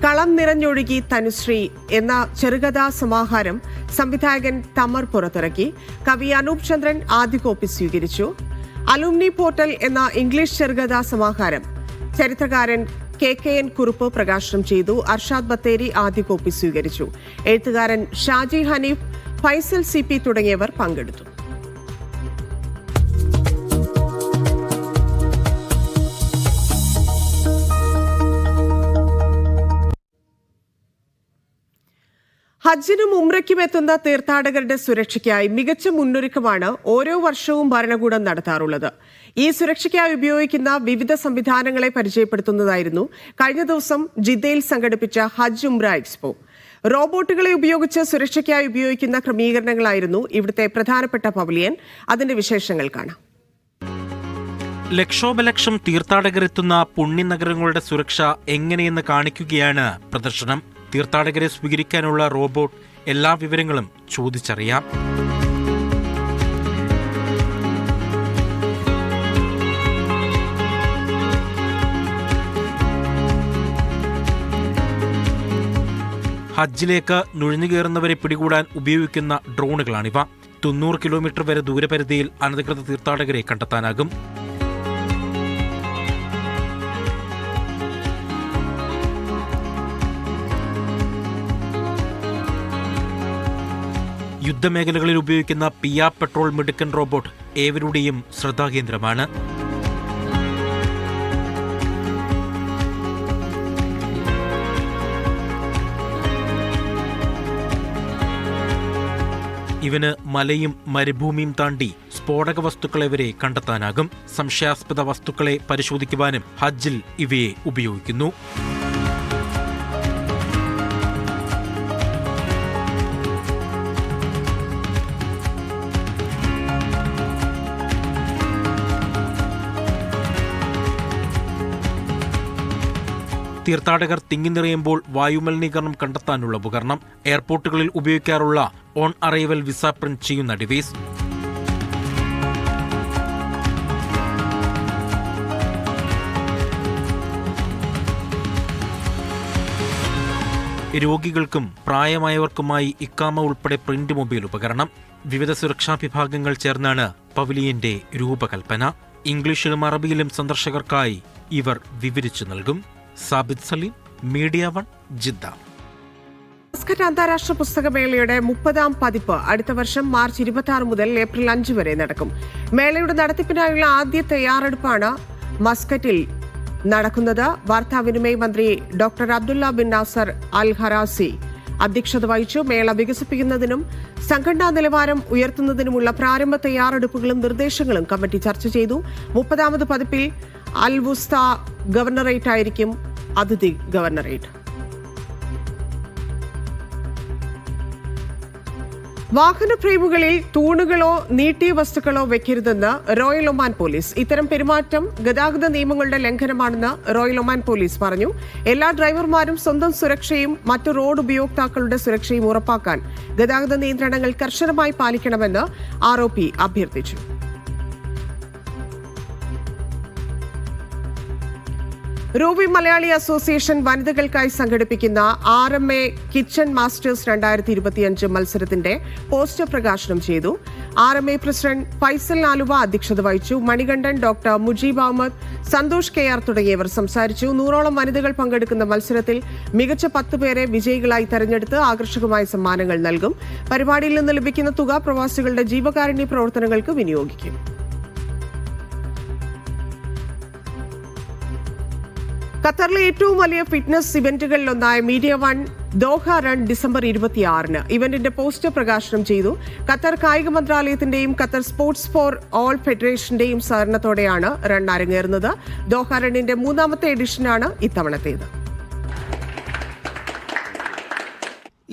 കളം നിറഞ്ഞൊഴുകി തനുശ്രീ എന്ന ചെറുകഥാ സമാഹാരം സംവിധായകൻ തമർ പുറത്തിറക്കി. കവി അനൂപ് ചന്ദ്രൻ ആദ്യ കോപ്പി സ്വീകരിച്ചു. അലുമിനി പോർട്ടൽ എന്ന ഇംഗ്ലീഷ് ചെറുകഥാ സമാഹാരം ചരിത്രകാരൻ KKN കുറുപ്പ് പ്രകാശനം ചെയ്തു. അർഷാദ് ബത്തേരി ആദ്യ കോപ്പി സ്വീകരിച്ചു. എഴുത്തുകാരൻ ഷാജി ഹനീഫ്, ഫൈസൽ CP തുടങ്ങിയവർ പങ്കെടുത്തു. ഹജ്ജിനും ഉംറയ്ക്കും എത്തുന്ന തീർത്ഥാടകരുടെ സുരക്ഷയ്ക്കായി മികച്ച മുന്നൊരുക്കമാണ് ഓരോ വർഷവും ഭരണകൂടം നടത്താറുള്ളത്. ഈ സുരക്ഷയ്ക്കായി ഉപയോഗിക്കുന്ന വിവിധ സംവിധാനങ്ങളെ പരിചയപ്പെടുത്തുന്നതായിരുന്നു കഴിഞ്ഞ ദിവസം ജിദ്ദയിൽ സംഘടിപ്പിച്ച ഹജ്ജ് ഉംറ എക്സ്പോ. റോബോട്ടുകളെ ഉപയോഗിച്ച് സുരക്ഷയ്ക്കായി ഉപയോഗിക്കുന്ന ക്രമീകരണങ്ങളായിരുന്നു ഇവിടുത്തെ പ്രധാനപ്പെട്ട പവലിയൻ. അതിന്റെ വിശേഷങ്ങൾ കാണാം. ലക്ഷോപലക്ഷം തീർത്ഥാടകരെത്തുന്ന പുണ്യനഗരങ്ങളുടെ സുരക്ഷ എങ്ങനെയെന്ന് കാണിക്കുകയാണ് പ്രദർശനം. തീർത്ഥാടകരെ സ്വീകരിക്കാനുള്ള റോബോട്ട് എല്ലാ വിവരങ്ങളും ചോദിച്ചറിയാം. ഹജ്ജിലേക്ക് നുഴഞ്ഞുകയറുന്നവരെ പിടികൂടാൻ ഉപയോഗിക്കുന്ന ഡ്രോണുകളാണിവ. 90 കിലോമീറ്റർ വരെ ദൂരപരിധിയിൽ അനധികൃത തീർത്ഥാടകരെ കണ്ടെത്താനാകും. യുദ്ധമേഖലകളിൽ ഉപയോഗിക്കുന്ന പിയ പെട്രോൾ മിടുക്കൻ റോബോട്ട് ഏവരുടെയും ശ്രദ്ധാകേന്ദ്രമാണ്. ഇവന് മലയും മരുഭൂമിയും താണ്ടി സ്ഫോടക വസ്തുക്കളെ വരെ കണ്ടെത്താനാകും. സംശയാസ്പദ വസ്തുക്കളെ പരിശോധിക്കുവാനും ഹജ്ജിൽ ഇവയെ ഉപയോഗിക്കുന്നു. തീർത്ഥാടകർ തിങ്ങി നിറയുമ്പോൾ വായുമലിനീകരണം കണ്ടെത്താനുള്ള ഉപകരണം. എയർപോർട്ടുകളിൽ ഉപയോഗിക്കാറുള്ള ഓൺ അറൈവൽ വിസ പ്രിന്റ് ചെയ്യുന്ന ഡിവൈസ്. രോഗികൾക്കും പ്രായമായവർക്കുമായി ഇക്കാമ ഉൾപ്പെടെ പ്രിന്റ് മൊബൈൽ ഉപകരണം. വിവിധ സുരക്ഷാ വിഭാഗങ്ങൾ ചേർന്നാണ് പവലിയന്റെ രൂപകൽപ്പന. ഇംഗ്ലീഷിലും അറബിയിലും സന്ദർശകർക്കായി ഇവർ വിവരിച്ചു നൽകും. Sabith Saleem, media 1, Jeddah. Muscat അന്താരാഷ്ട്ര പുസ്തകമേളയുടെ 30ാം പതിപ്പ് അടുത്ത വർഷം മാർച്ച് 26 മുതൽ ഏപ്രിൽ 5 വരെ നടക്കും. മേളയുടെ നടത്തിപ്പിനായുള്ള ആദ്യ തയ്യാറെടുപ്പാണ് മസ്കറ്റിൽ നടക്കുന്നത്. വാർത്താവിനിമയ മന്ത്രി ഡോക്ടർ അബ്ദുള്ള ബിൻ നാസർ അൽ ഹറാസി അധ്യക്ഷത വഹിച്ചു. മേള വികസിപ്പിക്കുന്നതിനും സംഘടനാ നിലവാരം ഉയർത്തുന്നതിനുമുള്ള പ്രാരംഭ തയ്യാറെടുപ്പുകളും നിർദ്ദേശങ്ങളും കമ്മിറ്റി ചർച്ച ചെയ്തു. 30ാമത് പതിപ്പിൽ അൽ വുസ്ത ഗവർണറേറ്റ് ആയിരിക്കും അതിഥി ഗവർണറേറ്റ്. വാഹനഫ്രെയിമുകളിൽ തൂണുകളോ നീട്ടിയ വസ്തുക്കളോ വെക്കരുതെന്ന് റോയൽ ഒമാൻ പോലീസ്. ഇത്തരം പെരുമാറ്റം ഗതാഗത നിയമങ്ങളുടെ ലംഘനമാണെന്ന് റോയൽ ഒമാൻ പോലീസ് പറഞ്ഞു. എല്ലാ ഡ്രൈവർമാരും സ്വന്തം സുരക്ഷയും മറ്റു റോഡ് ഉപയോക്താക്കളുടെ സുരക്ഷയും ഉറപ്പാക്കാൻ ഗതാഗത നിയന്ത്രണങ്ങൾ കർശനമായി പാലിക്കണമെന്ന് ROP അഭ്യർത്ഥിച്ചു. റൂബി മലയാളി അസോസിയേഷൻ വനിതകൾക്കായി സംഘടിപ്പിക്കുന്ന RMA കിച്ചൺ മാസ്റ്റേഴ്സ് 2025 മത്സരത്തിന്റെ പോസ്റ്റർ പ്രകാശനം ചെയ്തു. RMA പ്രസിഡന്റ് ഫൈസൽ ആലുവ അധ്യക്ഷത വഹിച്ചു. മണികണ്ഠൻ, ഡോക്ടർ മുജീബ് അഹമ്മദ്, സന്തോഷ് KR തുടങ്ങിയവർ സംസാരിച്ചു. 100ഓളം വനിതകൾ പങ്കെടുക്കുന്ന മത്സരത്തിൽ മികച്ച 10 പേരെ വിജയികളായി തെരഞ്ഞെടുത്ത് ആകർഷകമായ സമ്മാനങ്ങൾ നൽകും. പരിപാടിയിൽ നിന്ന് ലഭിക്കുന്ന തുക പ്രവാസികളുടെ ജീവകാരുണ്യ പ്രവർത്തനങ്ങൾക്ക് വിനിയോഗിക്കും. ഖത്തറിലെ ഏറ്റവും വലിയ ഫിറ്റ്നസ് ഇവന്റുകളിലൊന്നായ മീഡിയ 1 ദോഹ റൺ ഡിസംബർ 26-ന് ഇവന്റിന്റെ പോസ്റ്റർ പ്രകാശനം ചെയ്തു. ഖത്തർ കായിക മന്ത്രാലയത്തിന്റെയും ഖത്തർ സ്പോർട്സ് ഫോർ ഓൾ ഫെഡറേഷന്റെയും സഹകരണത്തോടെയാണ് റൺ അരങ്ങേറുന്നത്. ദോഹ റണ്ണിന്റെ 3ാമത്തെ എഡിഷനാണ് ഇത്തവണത്തേത്.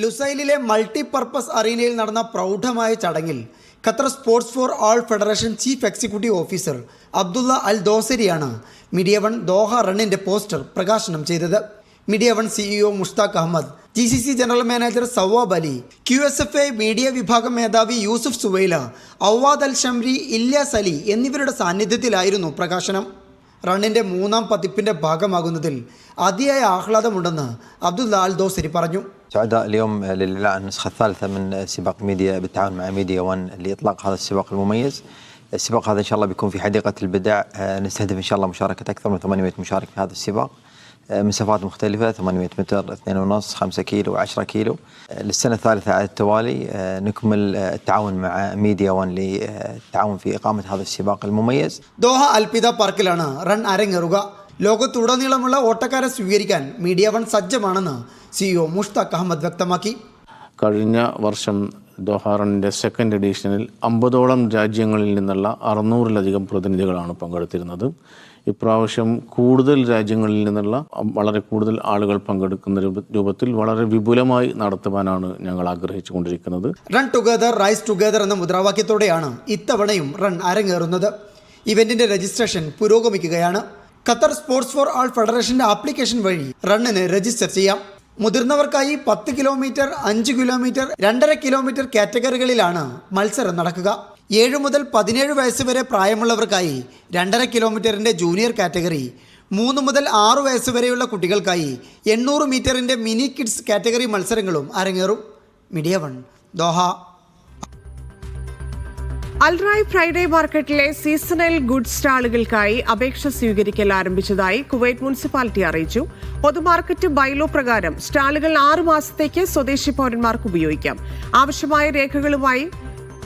ലുസൈലിലെ മൾട്ടിപർപ്പസ് അറീനയിൽ നടന്ന പ്രൗഢമായ ചടങ്ങിൽ Qatar sports for all federation chief executive officer Abdullah Al ദോസരിയാണ് മീഡിയ 1 ദോഹ റണ്ണിന്റെ പോസ്റ്റർ പ്രകാശനം ചെയ്തത്. Media 1 CEO Mushtaq Ahmed, GCC general manager Sawab Ali, QSFA media വിഭാഗം മേധാവി യൂസുഫ് സുവൈല, ഔവാദ് അൽ ഷംരി, ഇല്യാസ് അലി എന്നിവരുടെ സാന്നിധ്യത്തിലായിരുന്നു പ്രകാശനം. റണ്ണിൻ്റെ 3ാം പതിപ്പിൻ്റെ ഭാഗമാകുന്നതിൽ അതിയായ ആഹ്ലാദമുണ്ടെന്ന് അബ്ദുള്ള അൽ ദോസരി പറഞ്ഞു. سعداء اليوم للإعلان عن النسخة الثالثة من سباق ميديا بالتعاون مع ميديا وان لإطلاق هذا السباق المميز. السباق هذا إن شاء الله بيكون في حديقة البدع، نستهدف إن شاء الله مشاركة أكثر من 800 مشارك في هذا السباق، مسافات مختلفة 800 متر، 2.5، 5 كيلو، 10 كيلو. للسنة الثالثة على التوالي نكمل التعاون مع ميديا وان للتعاون في إقامة هذا السباق المميز. Doha അൽപിദ പാർക്കിലാണ് run അരങ്ങേറുക. ലോകത്തുടനീളമുള്ള ഓട്ടക്കാരെ സ്വീകരിക്കാൻ മീഡിയ വൺ സജ്ജമാണെന്ന് CEO മുഷ്താഖ് അഹമ്മദ് വ്യക്തമാക്കി. കഴിഞ്ഞ വർഷം ദോഹ റണ്ണിൻ്റെ സെക്കൻഡ് എഡീഷനിൽ 50ഓളം രാജ്യങ്ങളിൽ നിന്നുള്ള 600-ലധികം പ്രതിനിധികളാണ് പങ്കെടുത്തിരുന്നത്. ഇപ്രാവശ്യം കൂടുതൽ രാജ്യങ്ങളിൽ നിന്നുള്ള വളരെ കൂടുതൽ ആളുകൾ പങ്കെടുക്കുന്ന രൂപത്തിൽ വളരെ വിപുലമായി നടത്തുവാനാണ് ഞങ്ങൾ ആഗ്രഹിച്ചുകൊണ്ടിരിക്കുന്നത്. റൺ ടുഗദർ റൈസ് ടുഗദർ എന്ന മുദ്രാവാക്യത്തോടെയാണ് ഇത്തവണയും റൺ അരങ്ങേറുന്നത്. ഇവന്റിന്റെ രജിസ്ട്രേഷൻ പുരോഗമിക്കുകയാണ്. ഖത്തർ സ്പോർട്സ് ഫോർ ആൾ ഫെഡറേഷന്റെ ആപ്ലിക്കേഷൻ വഴി റണ്ണിന് രജിസ്റ്റർ ചെയ്യാം. മുതിർന്നവർക്കായി 10 കിലോമീറ്റർ, 5 കിലോമീറ്റർ, 2.5 കിലോമീറ്റർ കാറ്റഗറികളിലാണ് മത്സരം നടക്കുക. 7 മുതൽ 17 വയസ്സ് വരെ പ്രായമുള്ളവർക്കായി 2.5 കിലോമീറ്ററിൻ്റെ ജൂനിയർ കാറ്റഗറി, 3 മുതൽ 6 വയസ്സ് വരെയുള്ള കുട്ടികൾക്കായി 800 മീറ്ററിൻ്റെ മിനി കിഡ്സ് കാറ്റഗറി മത്സരങ്ങളും അരങ്ങേറും. Media one, Doha. Al Rai Friday മാർക്കറ്റിലെ സീസണൽ ഗുഡ്സ് സ്റ്റാളുകൾക്കായി അപേക്ഷ സ്വീകരിക്കൽ ആരംഭിച്ചതായി കുവൈറ്റ് മുനിസിപ്പാലിറ്റി അറിയിച്ചു. പൊതുമാർക്കറ്റ് ബൈലോ പ്രകാരം സ്റ്റാളുകൾ 6 മാസത്തേക്ക് സ്വദേശി പൗരന്മാർക്ക് ഉപയോഗിക്കാം. ആവശ്യമായ രേഖകളുമായി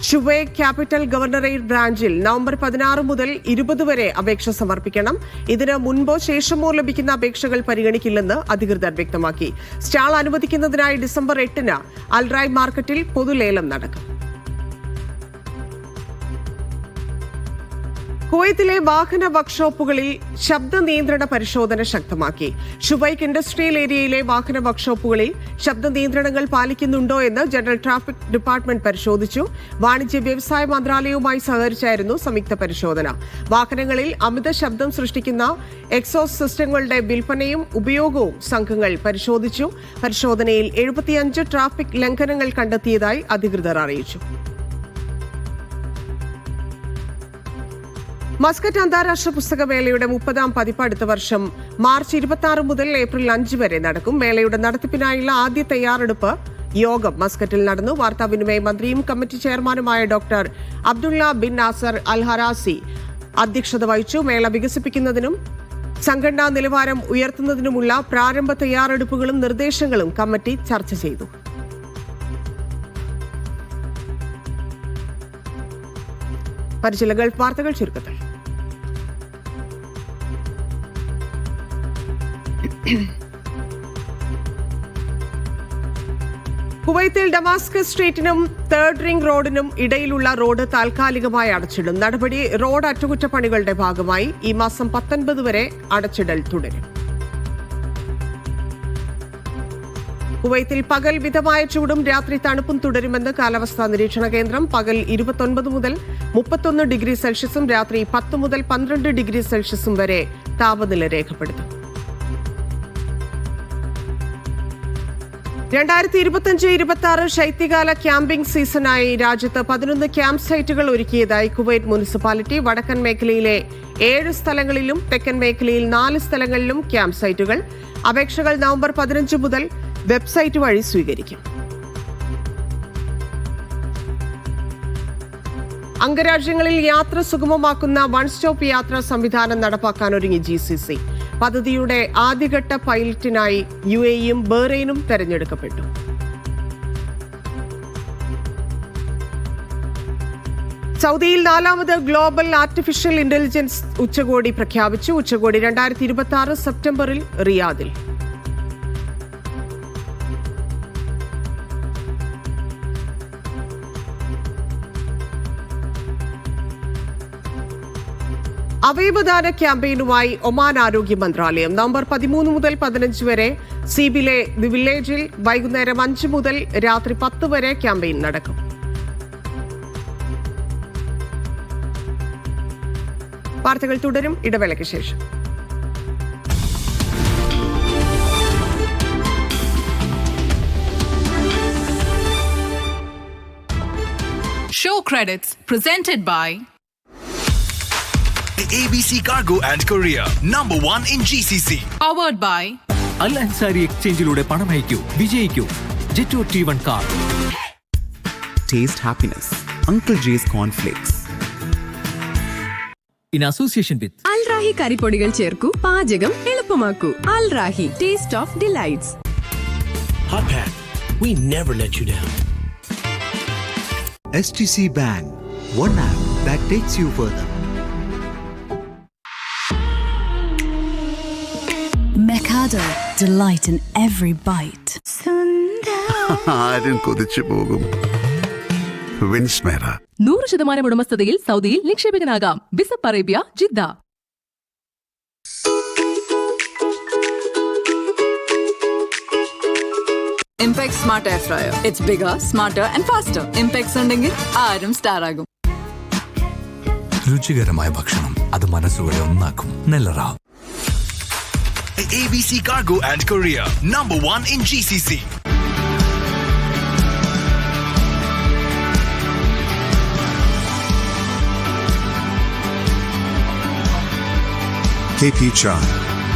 ഷുവേ ക്യാപിറ്റൽ ഗവർണറേറ്റ് ബ്രാഞ്ചിൽ നവംബർ 16 മുതൽ 20 വരെ അപേക്ഷ സമർപ്പിക്കണം. ഇതിന് മുൻപോ ശേഷമോ ലഭിക്കുന്ന അപേക്ഷകൾ പരിഗണിക്കില്ലെന്ന് അധികൃതർ വ്യക്തമാക്കി. സ്റ്റാൾ അനുവദിക്കുന്നതിനായി ഡിസംബർ 8-ന് അൽറായ് മാർക്കറ്റിൽ പൊതുലേലം നടക്കും. കുവൈത്തിലെ വാഹന വർക്ക്ഷോപ്പുകളിൽ ശബ്ദ നിയന്ത്രണ പരിശോധന ശക്തമാക്കി. ഷുബൈക്ക് ഇൻഡസ്ട്രിയൽ ഏരിയയിലെ വാഹന വർക്ക്ഷോപ്പുകളിൽ ശബ്ദ നിയന്ത്രണങ്ങൾ പാലിക്കുന്നുണ്ടോ എന്ന് ജനറൽ ട്രാഫിക് ഡിപ്പാർട്ട്മെന്റ് പരിശോധിച്ചു. വാണിജ്യ വ്യവസായ മന്ത്രാലയവുമായി സഹകരിച്ചായിരുന്നു സംയുക്ത പരിശോധന. വാഹനങ്ങളിൽ അമിത ശബ്ദം സൃഷ്ടിക്കുന്ന എക്സോസ്റ്റ് സിസ്റ്റങ്ങളുടെ വിൽപ്പനയും ഉപയോഗവും സംഘങ്ങൾ പരിശോധിച്ചു. പരിശോധനയിൽ 75 ട്രാഫിക് ലംഘനങ്ങൾ കണ്ടെത്തിയതായി അധികൃതർ അറിയിച്ചു. മസ്കറ്റ് അന്താരാഷ്ട്ര പുസ്തകമേളയുടെ 30ാം പതിപ്പ് അടുത്ത വർഷം മാർച്ച് 26 മുതൽ ഏപ്രിൽ 5 വരെ നടക്കും. മേളയുടെ നടത്തിപ്പിനായുള്ള ആദ്യ തയ്യാറെടുപ്പ് യോഗം മസ്കറ്റിൽ നടന്നു. വാർത്താവിനിമയ മന്ത്രിയും കമ്മിറ്റി ചെയർമാനുമായ ഡോക്ടർ അബ്ദുള്ള ബിൻ നാസർ അൽ ഹറാസി അധ്യക്ഷത വഹിച്ചു. മേള വികസിപ്പിക്കുന്നതിനും സംഘടനാ നിലവാരം ഉയർത്തുന്നതിനുമുള്ള പ്രാരംഭ തയ്യാറെടുപ്പുകളും നിർദ്ദേശങ്ങളും കമ്മിറ്റി ചർച്ച ചെയ്തു. പരിചില ഗൾഫ് വാർത്തകൾ ചുരുക്കത്തിൽ. കുവൈത്തിൽ ഡമാസ്കസ് സ്ട്രീറ്റിനും 3rd റിംഗ് റോഡിനും ഇടയിലുള്ള റോഡ് താൽക്കാലികമായി അടച്ചിടും. നടപടി റോഡ് അറ്റകുറ്റപ്പണികളുടെ ഭാഗമായി ഈ മാസം 19 വരെ അടച്ചിടൽ തുടരും. കുവൈത്തിൽ പകൽ മിതമായ ചൂടും രാത്രി തണുപ്പും തുടരുമെന്ന് കാലാവസ്ഥാ നിരീക്ഷണ കേന്ദ്രം. പകൽ 29 മുതൽ 31 ഡിഗ്രി സെൽഷ്യസും രാത്രി 10 മുതൽ 12 ഡിഗ്രി സെൽഷ്യസും വരെ താപനില രേഖപ്പെടുത്തും. 2025-26 ശൈത്യകാല ക്യാമ്പിംഗ് സീസണായി രാജ്യത്ത് 11 ക്യാമ്പ് സൈറ്റുകൾ ഒരുക്കിയതായി കുവൈറ്റ് മുനിസിപ്പാലിറ്റി. വടക്കൻ മേഖലയിലെ 7 സ്ഥലങ്ങളിലും തെക്കൻ മേഖലയിൽ 4 സ്ഥലങ്ങളിലും ക്യാമ്പ് സൈറ്റുകൾ. അപേക്ഷകൾ നവംബർ 15 മുതൽ വെബ്സൈറ്റ് വഴി സ്വീകരിക്കും. അംഗരാജ്യങ്ങളിൽ യാത്ര സുഗമമാക്കുന്ന വൺ സ്റ്റോപ്പ് യാത്രാ സംവിധാനം നടപ്പാക്കാനൊരുങ്ങി GCC. പദ്ധതിയുടെ ആദ്യഘട്ട പൈലറ്റിനായി UAEയും ബഹ്റൈനും തെരഞ്ഞെടുക്കപ്പെട്ടു. സൗദിയിൽ 4ാമത് ഗ്ലോബൽ ആർട്ടിഫിഷ്യൽ ഇന്റലിജൻസ് ഉച്ചകോടി പ്രഖ്യാപിച്ചു. ഉച്ചകോടി 2026 സെപ്റ്റംബറിൽ റിയാദിൽ. അവയവദാന ക്യാമ്പയിനുമായി ഒമാൻ ആരോഗ്യ മന്ത്രാലയം. നവംബർ 13 മുതൽ 15 വരെ സീബിലെ ദി വില്ലേജിൽ വൈകുന്നേരം 5 മുതൽ രാത്രി 10 വരെ ക്യാമ്പയിൻ നടക്കും. വാർത്തകൾ തുടരും ഇടവേളയ്ക്ക് ശേഷം. credits presented by ABC Cargo and Courier, #1 in GCC. powered by Al Ansari എക്സ്ചേഞ്ചിലൂടെ പണം അയക്കൂ, വിജയിക്കൂ. Jetour T1 car. Taste happiness. Uncle J's Cornflakes. In association with Al Rahi കറിപ്പൊടികൾ ചേർക്കൂ, പാചകം എളുപ്പമാക്കൂ. Al Rahi, taste of delights. Hot Pack. We never let you down. STC Bank. One app that takes you further. Mercado, delight in every bite. ആരും കൊതിച്ചു പോകും. വിൻസ്മേറ 100% ഉടമസ്ഥതയിൽ സൗദിയിൽ നിക്ഷേപകനാകാം. ബിസപ്പ് Arabia, Jeddah. Impex Smart Air Fryer. It's bigger, smarter and faster. Impex ഉണ്ടെങ്കിൽ ആരും star ആകും. രുചികരമായ ഭക്ഷണം അത് മനസ്സുകളെ ഒന്നാക്കും. നെല്ലറ. ABC Cargo and Courier, #1 in GCC. KP Chai,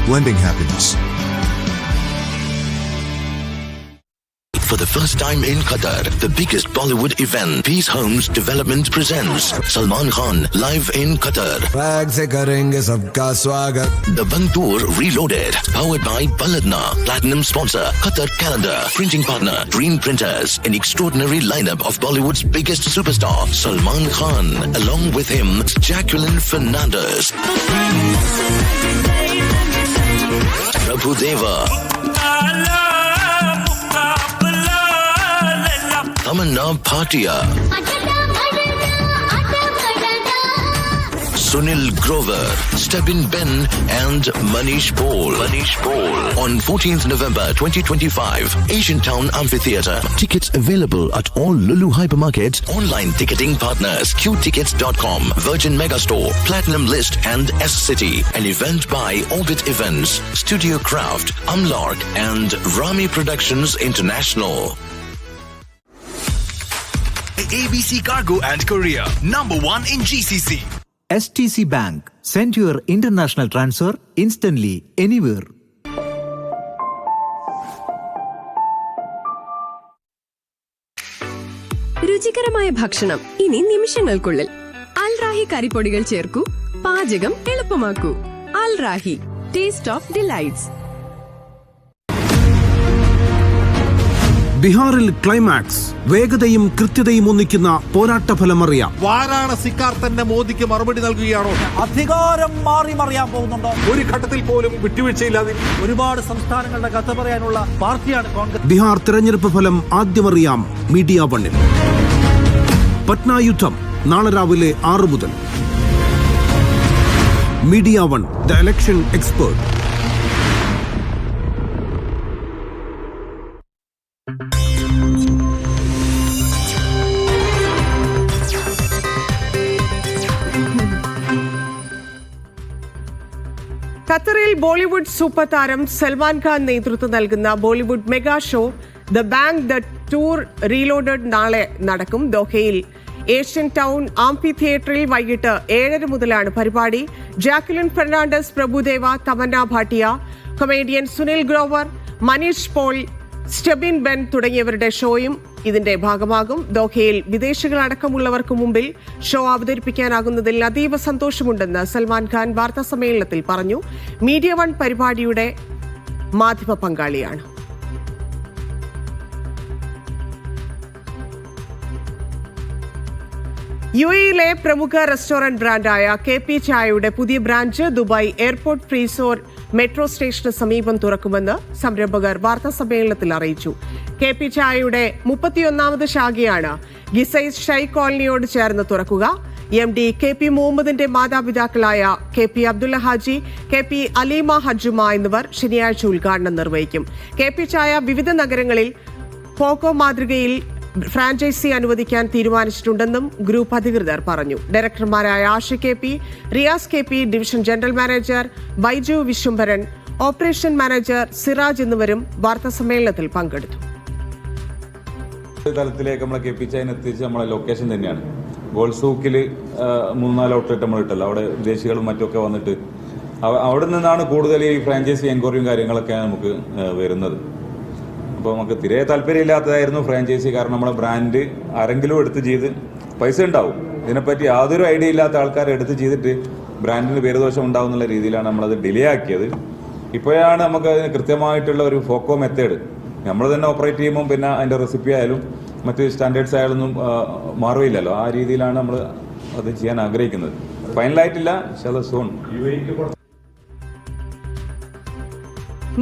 blending happiness. For the first time in Qatar, the biggest Bollywood event, Peace Homes Development presents Salman Khan live in Qatar. The Bantur Reloaded, powered by Baladna, platinum sponsor, Qatar Calendar, printing partner, Dream Printers, an extraordinary lineup of Bollywood's biggest superstar, Salman Khan, along with him, Jacqueline Fernandez, Prabhu Deva, Tamanna Bhatia, Sunil Grover, Stebin Ben and Manish Paul. On 14th November 2025, Asian Town Amphitheatre. Tickets available at all Lulu hypermarkets, online ticketing partners, qtickets.com, Virgin Megastore, Platinum List and S-City. An event by Orbit Events, Studio Craft, Amlark and Rami Productions International. ABC Cargo and Courier, #1 in GCC. STC Bank. Send your international transfer instantly anywhere. രുചികരമായ ഭക്ഷണം ഇനി നിമിഷങ്ങൾക്കുള്ളിൽ. അൽ റാഹി കറിപ്പൊടികൾ ചേർക്കൂ, പാചകം എളുപ്പമാക്കൂ. അൽ Rahi, taste of delights. ബീഹാറിൽ climax. വേഗതയും കൃത്യതയും ഒന്നിക്കുന്ന പോരാട്ടഫലമറിയാം. വാരാണസിക്കാർ തന്നെ മോദിക്ക് മറുപടി നൽകുകയാണോ? അധികാരം മാറി മറിയാൻ പോകുന്നുണ്ടോ? ഒരു ഘട്ടത്തിൽ പോലും വിട്ടുവീഴ്ചയില്ലാതെ ഒരുപാട് സംസ്ഥാനങ്ങളുടെ കഥ പറയാനുള്ള പാർട്ടിയാണ് കോൺഗ്രസ്. ബീഹാർ തെരഞ്ഞെടുപ്പ് ഫലം ആദ്യമറിയാം മീഡിയ 1-ൽ. പട്ന യുദ്ധം നാളെ രാവിലെ 6 മുതൽ. Media 1, the election expert. ഖത്തറിൽ ബോളിവുഡ് സൂപ്പർ താരം സൽമാൻ ഖാൻ നേതൃത്വം നൽകുന്ന Bollywood mega show the bank the tour reloaded നാളെ നടക്കും. ദോഹയിൽ ഏഷ്യൻ ടൗൺ ആംഫി തിയേറ്ററിൽ വൈകിട്ട് 7:30 മുതലാണ് പരിപാടി. ജാക്വലിൻ ഫെർണാണ്ടസ്, പ്രഭുദേവ, തമന്ന ഭാട്ടിയ, കൊമേഡിയൻ സുനിൽ ഗ്രോവർ, മനീഷ് പോൾ, സ്റ്റെബിൻ ബെൻ തുടങ്ങിയവരുടെ ഷോയും ഇതിന്റെ ഭാഗമാകും. ദോഹയിൽ വിദേശികളടക്കമുള്ളവർക്ക് മുമ്പിൽ ഷോ അവതരിപ്പിക്കാനാകുന്നതിൽ അതീവ സന്തോഷമുണ്ടെന്ന് സൽമാൻ ഖാൻ വാർത്താസമ്മേളനത്തിൽ പറഞ്ഞു. മീഡിയ 1 പരിപാടിയുടെ മാധ്യമ പങ്കാളിയാണ്. യുഎഇയിലെ പ്രമുഖ റെസ്റ്റോറന്റ് ബ്രാൻഡായ KP ചായയുടെ പുതിയ ബ്രാഞ്ച് ദുബായ് എയർപോർട്ട് ഫ്രീസോർ മെട്രോ സ്റ്റേഷന് സമീപം തുറക്കുമെന്ന് സംരംഭകർ വാർത്താസമ്മേളനത്തിൽ അറിയിച്ചു. KP ചായയുടെ 31ാമത് ശാഖയാണ് ഗിസൈസ് ഷൈ കോളനിയോട് ചേർന്ന് തുറക്കുക. MD KP മുഹമ്മദിന്റെ മാതാപിതാക്കളായ KP അബ്ദുള്ള ഹാജി, KP അലീമ ഹജ്ജുമ എന്നിവർ ശനിയാഴ്ച ഉദ്ഘാടനം നിർവഹിക്കും. KP ചായ വിവിധ നഗരങ്ങളിൽ പോക്കോ മാതൃകയിൽ ഫ്രാഞ്ചൈസി അനുവദിക്കാൻ തീരുമാനിച്ചിട്ടുണ്ടെന്നും ഗ്രൂപ്പ് അധികൃതർ പറഞ്ഞു. ഡയറക്ടർമാരായ Ashiq KP, Riyas KP, division general manager Baiju Vishwambharan, operation manager Siraj എന്നിവരും വാർത്താസമ്മേളനത്തിൽ പങ്കെടുത്തു. തലത്തിലേക്ക് നമ്മളെ KP ചായനെ എത്തിച്ച് നമ്മളെ ലൊക്കേഷൻ തന്നെയാണ്. ഗോൾസൂക്കിൽ 3-4 ഔട്ട്ലെറ്റ് നമ്മൾ ഇട്ടല്ലോ, അവിടെ വിദേശികളും മറ്റൊക്കെ വന്നിട്ട് അവിടെ നിന്നാണ് കൂടുതൽ ഈ ഫ്രാഞ്ചൈസി എൻക്വയറിയും കാര്യങ്ങളൊക്കെ നമുക്ക് വരുന്നത്. അപ്പോൾ നമുക്ക് തീരെ താല്പര്യമില്ലാത്തതായിരുന്നു ഫ്രാഞ്ചൈസി. കാരണം നമ്മുടെ ബ്രാൻഡ് ആരെങ്കിലും എടുത്ത് ചെയ്ത് പൈസ ഉണ്ടാവും, ഇതിനെപ്പറ്റി യാതൊരു ഐഡിയ ഇല്ലാത്ത ആൾക്കാർ എടുത്ത് ചെയ്തിട്ട് ബ്രാൻഡിന് പേരുദോഷം ഉണ്ടാവും എന്നുള്ള രീതിയിലാണ് നമ്മളത് ഡിലേ ആക്കിയത്. ഇപ്പോഴാണ് നമുക്ക് അതിന് കൃത്യമായിട്ടുള്ള ഒരു ഫോക്കോ മെത്തേഡ് നമ്മൾ തന്നെ ഓപ്പറേറ്റ് ചെയ്യുമ്പോൾ പിന്നെ അതിൻ്റെ റെസിപ്പി ആയാലും മറ്റ് സ്റ്റാൻഡേർഡ്സ് ആയാലൊന്നും മാറുകയില്ലല്ലോ. ആ രീതിയിലാണ് നമ്മൾ അത് ചെയ്യാൻ ആഗ്രഹിക്കുന്നത്. ഫൈനലായിട്ടില്ല, സോൺ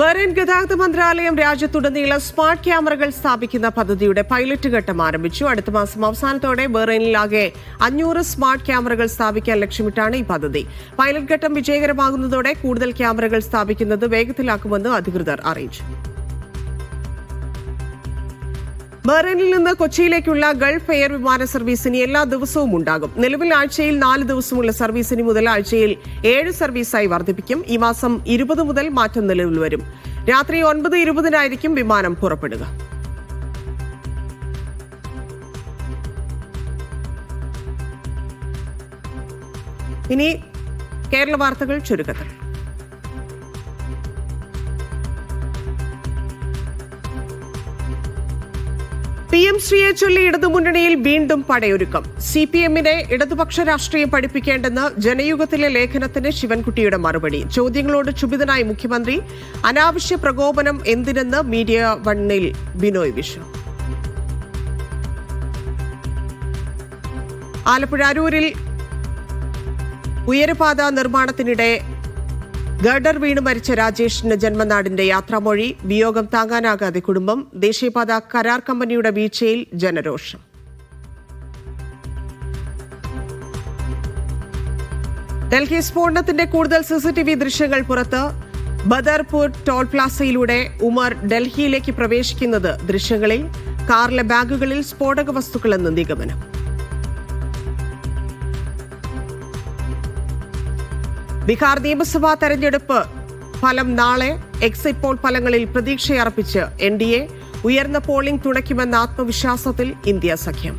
മെറിൻ ഗതാഗത മന്ത്രാലയം രാജ്യത്തുടനീളം സ്മാർട്ട് ക്യാമറകൾ സ്ഥാപിക്കുന്ന പദ്ധതിയുടെ പൈലറ്റ് ഘട്ടം ആരംഭിച്ചു. അടുത്ത മാസം അവസാനത്തോടെ ബഹ്റൈനിലാകെ 500 സ്മാർട്ട് ക്യാമറകൾ സ്ഥാപിക്കാൻ ലക്ഷ്യമിട്ടാണ് ഈ പദ്ധതി. പൈലറ്റ് ഘട്ടം വിജയകരമാകുന്നതോടെ കൂടുതൽ ക്യാമറകൾ സ്ഥാപിക്കുന്നത് വേഗത്തിലാക്കുമെന്ന് അധികൃതർ അറിയിച്ചു. ബഹ്റൈനിൽ നിന്ന് കൊച്ചിയിലേക്കുള്ള ഗൾഫ് എയർ വിമാന സർവീസിന് എല്ലാ ദിവസവും ഉണ്ടാകും. നിലവിൽ ആഴ്ചയിൽ 4 ദിവസമുള്ള സർവീസിന് മുതൽ ആഴ്ചയിൽ 7 സർവീസായി വർദ്ധിപ്പിക്കും. ഈ മാസം 20 മുതൽ മാറ്റം നിലവിൽ വരും. രാത്രി 9:20 വിമാനം പുറപ്പെടുക. ഇനി കേരള വാർത്തകൾ ചുരുക്കത്തിൽ. PM ശ്രീയെ ചൊല്ലി ഇടതുമുന്നണിയിൽ വീണ്ടും പടയൊരുക്കം. CPM-നെ ഇടതുപക്ഷ രാഷ്ട്രീയം പഠിപ്പിക്കേണ്ടെന്ന് ജനയുഗത്തിലെ ലേഖനത്തിന് ശിവൻകുട്ടിയുടെ മറുപടി. ചോദ്യങ്ങളോട് ക്ഷുഭിതനായി മുഖ്യമന്ത്രി. അനാവശ്യ പ്രകോപനം എന്തിനെന്ന് മീഡിയ വണ്ണിൽ ബിനോയ് വിശ്വം. ആലപ്പുഴ അരൂരിൽ ഉയരപാത നിർമ്മാണത്തിനിടെ ഗർഡർ വീണ് മരിച്ച രാജേഷിന്റെ ജന്മനാടിന്റെ യാത്രാമൊഴി. വിയോഗം താങ്ങാനാകാതെ കുടുംബം. ദേശീയപാത കരാർ കമ്പനിയുടെ വീഴ്ചയിൽ ജനരോഷം. ഡൽഹി സ്ഫോടനത്തിന്റെ കൂടുതൽ CCTV ദൃശ്യങ്ങൾ പുറത്ത്. ബദർപൂർ ടോൾ പ്ലാസയിലൂടെ ഉമർ ഡൽഹിയിലേക്ക് പ്രവേശിക്കുന്നത് ദൃശ്യങ്ങളിൽ. കാറിലെ ബാഗുകളിൽ സ്ഫോടക വസ്തുക്കളെന്ന് നിഗമനം. ബീഹാർ നിയമസഭാ തെരഞ്ഞെടുപ്പ് ഫലം നാളെ. എക്സിറ്റ് പോൾ ഫലങ്ങളിൽ പ്രതീക്ഷയർപ്പിച്ച് NDA. ഉയർന്ന പോളിംഗ് തുണയ്ക്കുമെന്ന ആത്മവിശ്വാസത്തിൽ ഇന്ത്യ സഖ്യം.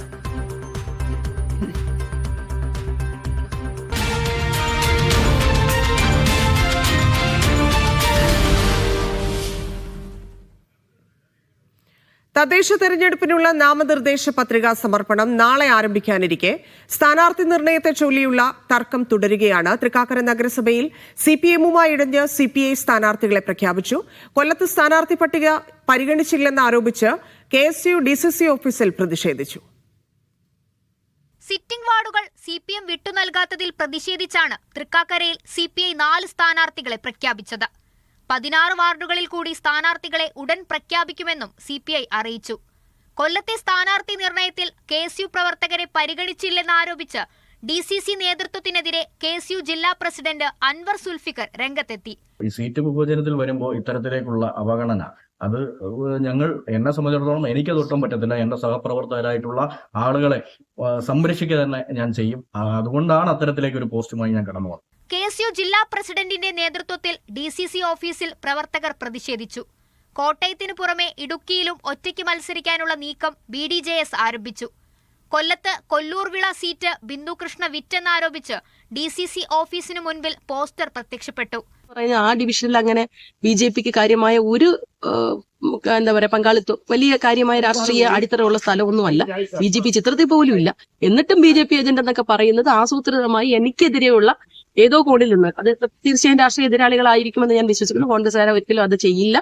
തദ്ദേശ തെരഞ്ഞെടുപ്പിനുള്ള നാമനിർദ്ദേശ പത്രികാ സമർപ്പണം നാളെ ആരംഭിക്കാനിരിക്കെ സ്ഥാനാർത്ഥി നിർണയത്തെ ചൊല്ലിയുള്ള തർക്കം തുടരുകയാണ്. തൃക്കാക്കര നഗരസഭയിൽ CPM-മായി ഇടഞ്ഞ് CPI സ്ഥാനാർത്ഥികളെ പ്രഖ്യാപിച്ചു. കൊല്ലത്ത് സ്ഥാനാർത്ഥി പട്ടിക പരിഗണിച്ചില്ലെന്ന് ആരോപിച്ച് KSU DCC ഓഫീസിൽ പ്രതിഷേധിച്ചു. സിറ്റിംഗ് വാർഡുകൾ CPM വിട്ടു നൽകാത്തതിൽ പ്രതിഷേധിച്ചാണ് തൃക്കാക്കരയിൽ CPI 4 സ്ഥാനാർത്ഥികളെ പ്രഖ്യാപിച്ചത്. 16 വാർഡുകളിൽ കൂടി സ്ഥാനാർത്ഥികളെ ഉടൻ പ്രഖ്യാപിക്കുമെന്നും CPI അറിയിച്ചു. കൊല്ലത്തെ സ്ഥാനാർത്ഥി നിർണയത്തിൽ KSU പ്രവർത്തകരെ പരിഗണിച്ചില്ലെന്നാരോപിച്ച് DCC നേതൃത്വത്തിനെതിരെ KSU ജില്ലാ പ്രസിഡന്റ് അൻവർ സുൽഫിക്കർ രംഗത്തെത്തി. ഈ സീറ്റ് വിഭജനത്തിൽ വരുമ്പോൾ ഇത്തരത്തിലേക്കുള്ള അവഗണന അത് എന്നെ സംബന്ധിച്ചിടത്തോളം എനിക്കതൊട്ടും പറ്റത്തില്ല. എന്റെ സഹപ്രവർത്തകരായിട്ടുള്ള ആളുകളെ സംരക്ഷിക്കുക തന്നെ ഞാൻ ചെയ്യും. അതുകൊണ്ടാണ് അത്തരത്തിലേക്ക് ഒരു പോസ്റ്റുമായി ഞാൻ കടന്നു വന്നത്. KSU ജില്ലാ പ്രസിഡന്റിന്റെ നേതൃത്വത്തിൽ DCC ഓഫീസിൽ പ്രവർത്തകർ പ്രതിഷേധിച്ചു. കോട്ടയത്തിനു പുറമെ ഇടുക്കിയിലും ഒറ്റയ്ക്ക് മത്സരിക്കാനുള്ള നീക്കം BDJS ആരംഭിച്ചു. കൊല്ലത്ത് കൊല്ലൂർവിള സീറ്റ് ബിന്ദുകൃഷ്ണ വിറ്റെന്നാരോപിച്ച് DCC ഓഫീസിനു മുൻപിൽ പോസ്റ്റർ പ്രത്യക്ഷപ്പെട്ടു. ആ ഡിവിഷനിൽ അങ്ങനെ BJPക്ക് കാര്യമായ ഒരു പങ്കാളിത്തം, വലിയ കാര്യമായ രാഷ്ട്രീയ അടിത്തറയുള്ള സ്ഥലമൊന്നുമല്ല. BJP ചിത്രത്തിൽ പോലും ഇല്ല. എന്നിട്ടും BJP ഏജന്റ് എന്നൊക്കെ പറയുന്നത് ആസൂത്രിതമായി എനിക്കെതിരെയുള്ള ഏതോ കോണിൽ നിന്ന്, അത് തീർച്ചയായും രാഷ്ട്രീയ എതിരാളികളായിരിക്കുമെന്ന് ഞാൻ വിശ്വസിക്കുന്നു. കോൺഗ്രസ്സുകാരെ ഒരിക്കലും അത് ചെയ്യില്ല.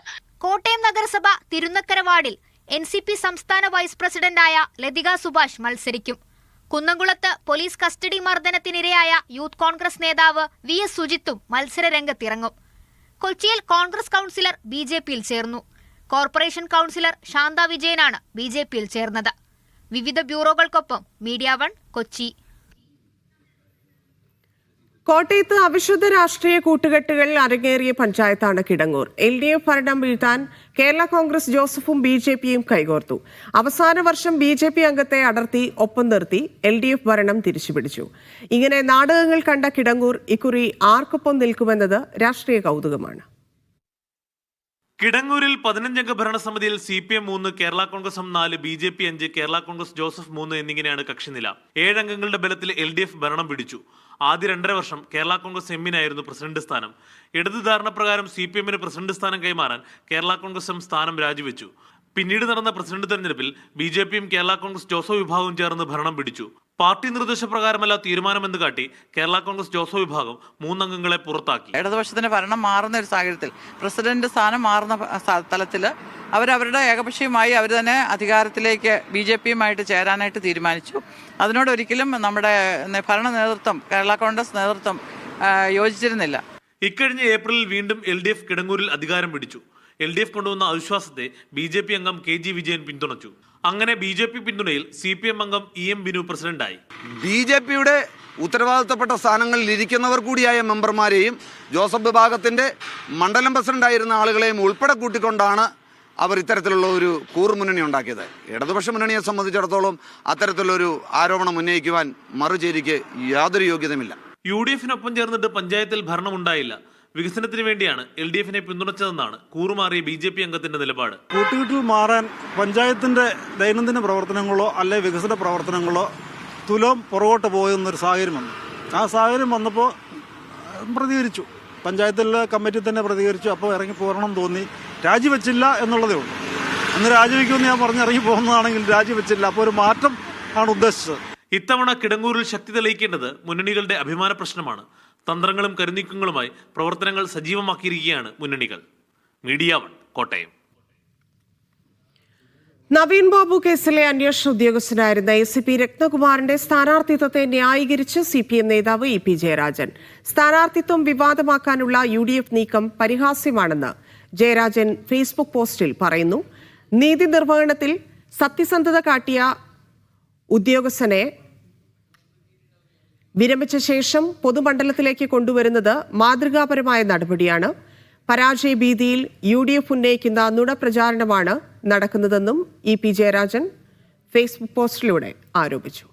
കോട്ടയം നഗരസഭ തിരുനക്കര വാർഡിൽ NCP സംസ്ഥാന വൈസ് പ്രസിഡന്റായ ലതിക സുഭാഷ് മത്സരിക്കും. കുന്നംകുളത്ത് പോലീസ് കസ്റ്റഡി മർദ്ദനത്തിനിരയായ യൂത്ത് കോൺഗ്രസ് നേതാവ് VS സുജിത്തും മത്സര രംഗത്തിറങ്ങും. കൊച്ചിയിൽ കോൺഗ്രസ് കൗൺസിലർ BJPയിൽ ചേർന്നു. കോർപ്പറേഷൻ കൗൺസിലർ ശാന്ത വിജയനാണ് BJPയിൽ ചേർന്നത്. വിവിധ ബ്യൂറോകൾക്കൊപ്പം മീഡിയ വൺ കൊച്ചി. കോട്ടയത്ത് അവിശുദ്ധ രാഷ്ട്രീയ കൂട്ടുകെട്ടുകൾ അരങ്ങേറിയ പഞ്ചായത്താണ് കിടങ്ങൂർ. LDF ഭരണം വീഴ്ത്താൻ കേരള കോൺഗ്രസ് ജോസഫും BJPയും കൈകോർത്തു. അവസാന വർഷം BJP അംഗത്തെ അടർത്തി ഒപ്പം നിർത്തി LDF ഭരണം തിരിച്ചുപിടിച്ചു. ഇങ്ങനെ നാടകങ്ങൾ കണ്ട കിടങ്ങൂർ ഇക്കുറി ആർക്കൊപ്പം നിൽക്കുമെന്നത് രാഷ്ട്രീയ കൗതുകമാണ്. കിടങ്ങൂരിൽ 15-അംഗ ഭരണസമിതിയിൽ CPM 3, Kerala Congress 4, BJP 5, Kerala Congress Joseph 3 എന്നിങ്ങനെയാണ് കക്ഷിനില. 7 അംഗങ്ങളുടെ ബലത്തിൽ LDF ഭരണം പിടിച്ചു. ആദ്യ 2.5 വർഷം കേരള കോൺഗ്രസ് എമ്മിനായിരുന്നു പ്രസിഡന്റ് സ്ഥാനം. ഇടതു ധാരണ പ്രകാരം CPM-ന് പ്രസിഡന്റ് സ്ഥാനം കൈമാറാൻ കേരള കോൺഗ്രസ് എം സ്ഥാനം രാജിവെച്ചു. പിന്നീട് നടന്ന പ്രസിഡന്റ് തെരഞ്ഞെടുപ്പിൽ BJP-യും കേരള കോൺഗ്രസ് ജോസഫ് വിഭാഗവും ചേർന്ന് ഭരണം പിടിച്ചു. പാർട്ടി നിർദ്ദേശപ്രകാരമല്ല തീരുമാനമെന്ന് കാട്ടി കേരള കോൺഗ്രസ് ജോസഫ് വിഭാഗം 3 അംഗങ്ങളെ പുറത്താക്കി. ഇടതുപക്ഷത്തിന്റെ ഭരണം മാറുന്ന ഒരു സാഹചര്യത്തിൽ പ്രസിഡന്റ് സ്ഥാനം മാറുന്ന തലത്തിൽ അവരവരുടെ ഏകപക്ഷീയമായി അവർ തന്നെ അധികാരത്തിലേക്ക് BJP-യുമായിട്ട് ചേരാനായിട്ട് തീരുമാനിച്ചു. അതിനോട് ഒരിക്കലും നമ്മുടെ ഭരണ നേതൃത്വം, കേരള കോൺഗ്രസ് നേതൃത്വം യോജിച്ചിരുന്നില്ല. ഇക്കഴിഞ്ഞ ഏപ്രിലിൽ വീണ്ടും LDF കിടങ്ങൂരിൽ അധികാരം പിടിച്ചു. LDF കൊണ്ടുവന്ന അവിശ്വാസത്തെ BJP അംഗം KG വിജയൻ പിന്തുണച്ചു. അങ്ങനെ BJP പിന്തുണയിൽ CPM അംഗം EM ബിനു പ്രസിഡന്റായി. BJP-യുടെ ഉത്തരവാദിത്തപ്പെട്ട സ്ഥാനങ്ങളിൽ ഇരിക്കുന്നവർ കൂടിയായ മെമ്പർമാരെയും ജോസഫ് വിഭാഗത്തിന്റെ മണ്ഡലം പ്രസിഡന്റായിരുന്ന ആളുകളെയും ഉൾപ്പെടെ കൂട്ടിക്കൊണ്ടാണ് അവർ ഇത്തരത്തിലുള്ള ഒരു കൂറുമുന്നണി ഉണ്ടാക്കിയത്. ഇടതുപക്ഷ മുന്നണിയെ സംബന്ധിച്ചിടത്തോളം അത്തരത്തിലുള്ളൊരു ആരോപണം ഉന്നയിക്കുവാൻ മറുചേരിക്ക് യാതൊരു യോഗ്യതയുമില്ല. UDF-നൊപ്പം ചേർന്നിട്ട് പഞ്ചായത്തിൽ ഭരണമുണ്ടായില്ല. വികസനത്തിന് വേണ്ടിയാണ് LDF-നെ പിന്തുണച്ചതെന്നാണ് കൂറുമാറിയ BJP അംഗത്തിന്റെ നിലപാട്. കൂട്ടുകെട്ടിൽ മാറാൻ പഞ്ചായത്തിന്റെ ദൈനംദിന പ്രവർത്തനങ്ങളോ അല്ലെ വികസന പ്രവർത്തനങ്ങളോ തുലോം പുറകോട്ട് പോകുന്നൊരു സാഹചര്യം വന്നു. ആ സാഹചര്യം വന്നപ്പോൾ പ്രതികരിച്ചു. പഞ്ചായത്തിലെ കമ്മിറ്റി തന്നെ പ്രതികരിച്ചു. അപ്പോൾ ഇറങ്ങി പോരണം തോന്നി. രാജിവെച്ചില്ല എന്നുള്ളതേ ഉള്ളൂ. അന്ന് രാജിവെക്കുമെന്ന് ഞാൻ പറഞ്ഞ് ഇറങ്ങി പോകുന്നതാണെങ്കിൽ രാജിവെച്ചില്ല. അപ്പോൾ ഒരു മാറ്റം ആണ് ഉദ്ദേശിച്ചത്. ഇത്തവണ കിടങ്ങൂരിൽ ശക്തി തെളിയിക്കേണ്ടത് മുന്നണികളുടെ അഭിമാന പ്രശ്നമാണ്. തന്ത്രങ്ങളും കരുനീക്കങ്ങളുമായി പ്രവർത്തനങ്ങൾ സജീവമാക്കിയിരിക്കുകയാണ് മുന്നണികൾ. മീഡിയ 1 കോട്ടയം. നവീൻ ബാബു കേസിലെ അന്വേഷണ ഉദ്യോഗസ്ഥനായിരുന്ന ACP രത്നകുമാറിന്റെ സ്ഥാനാർത്ഥിത്വത്തെ ന്യായീകരിച്ച് CPM നേതാവ് EP ജയരാജൻ. സ്ഥാനാർത്ഥിത്വം വിവാദമാക്കാനുള്ള UDF നീക്കം പരിഹാസ്യമാണെന്ന് ജയരാജൻ ഫേസ്ബുക്ക് പോസ്റ്റിൽ പറയുന്നു. നീതി നിർവഹണത്തിൽ സത്യസന്ധത കാട്ടിയ ഉദ്യോഗസ്ഥനെ വിരമിച്ച ശേഷം പൊതുമണ്ഡലത്തിലേക്ക് കൊണ്ടുവരുന്നത് മാതൃകാപരമായ നടപടിയാണ്. പരാജയ ഭീതിയിൽ UDF ഉന്നയിക്കുന്ന നുണപ്രചാരണമാണ് നടക്കുന്നതെന്നും EP ജയരാജൻ ഫേസ്ബുക്ക് പോസ്റ്റിലൂടെ ആരോപിച്ചു.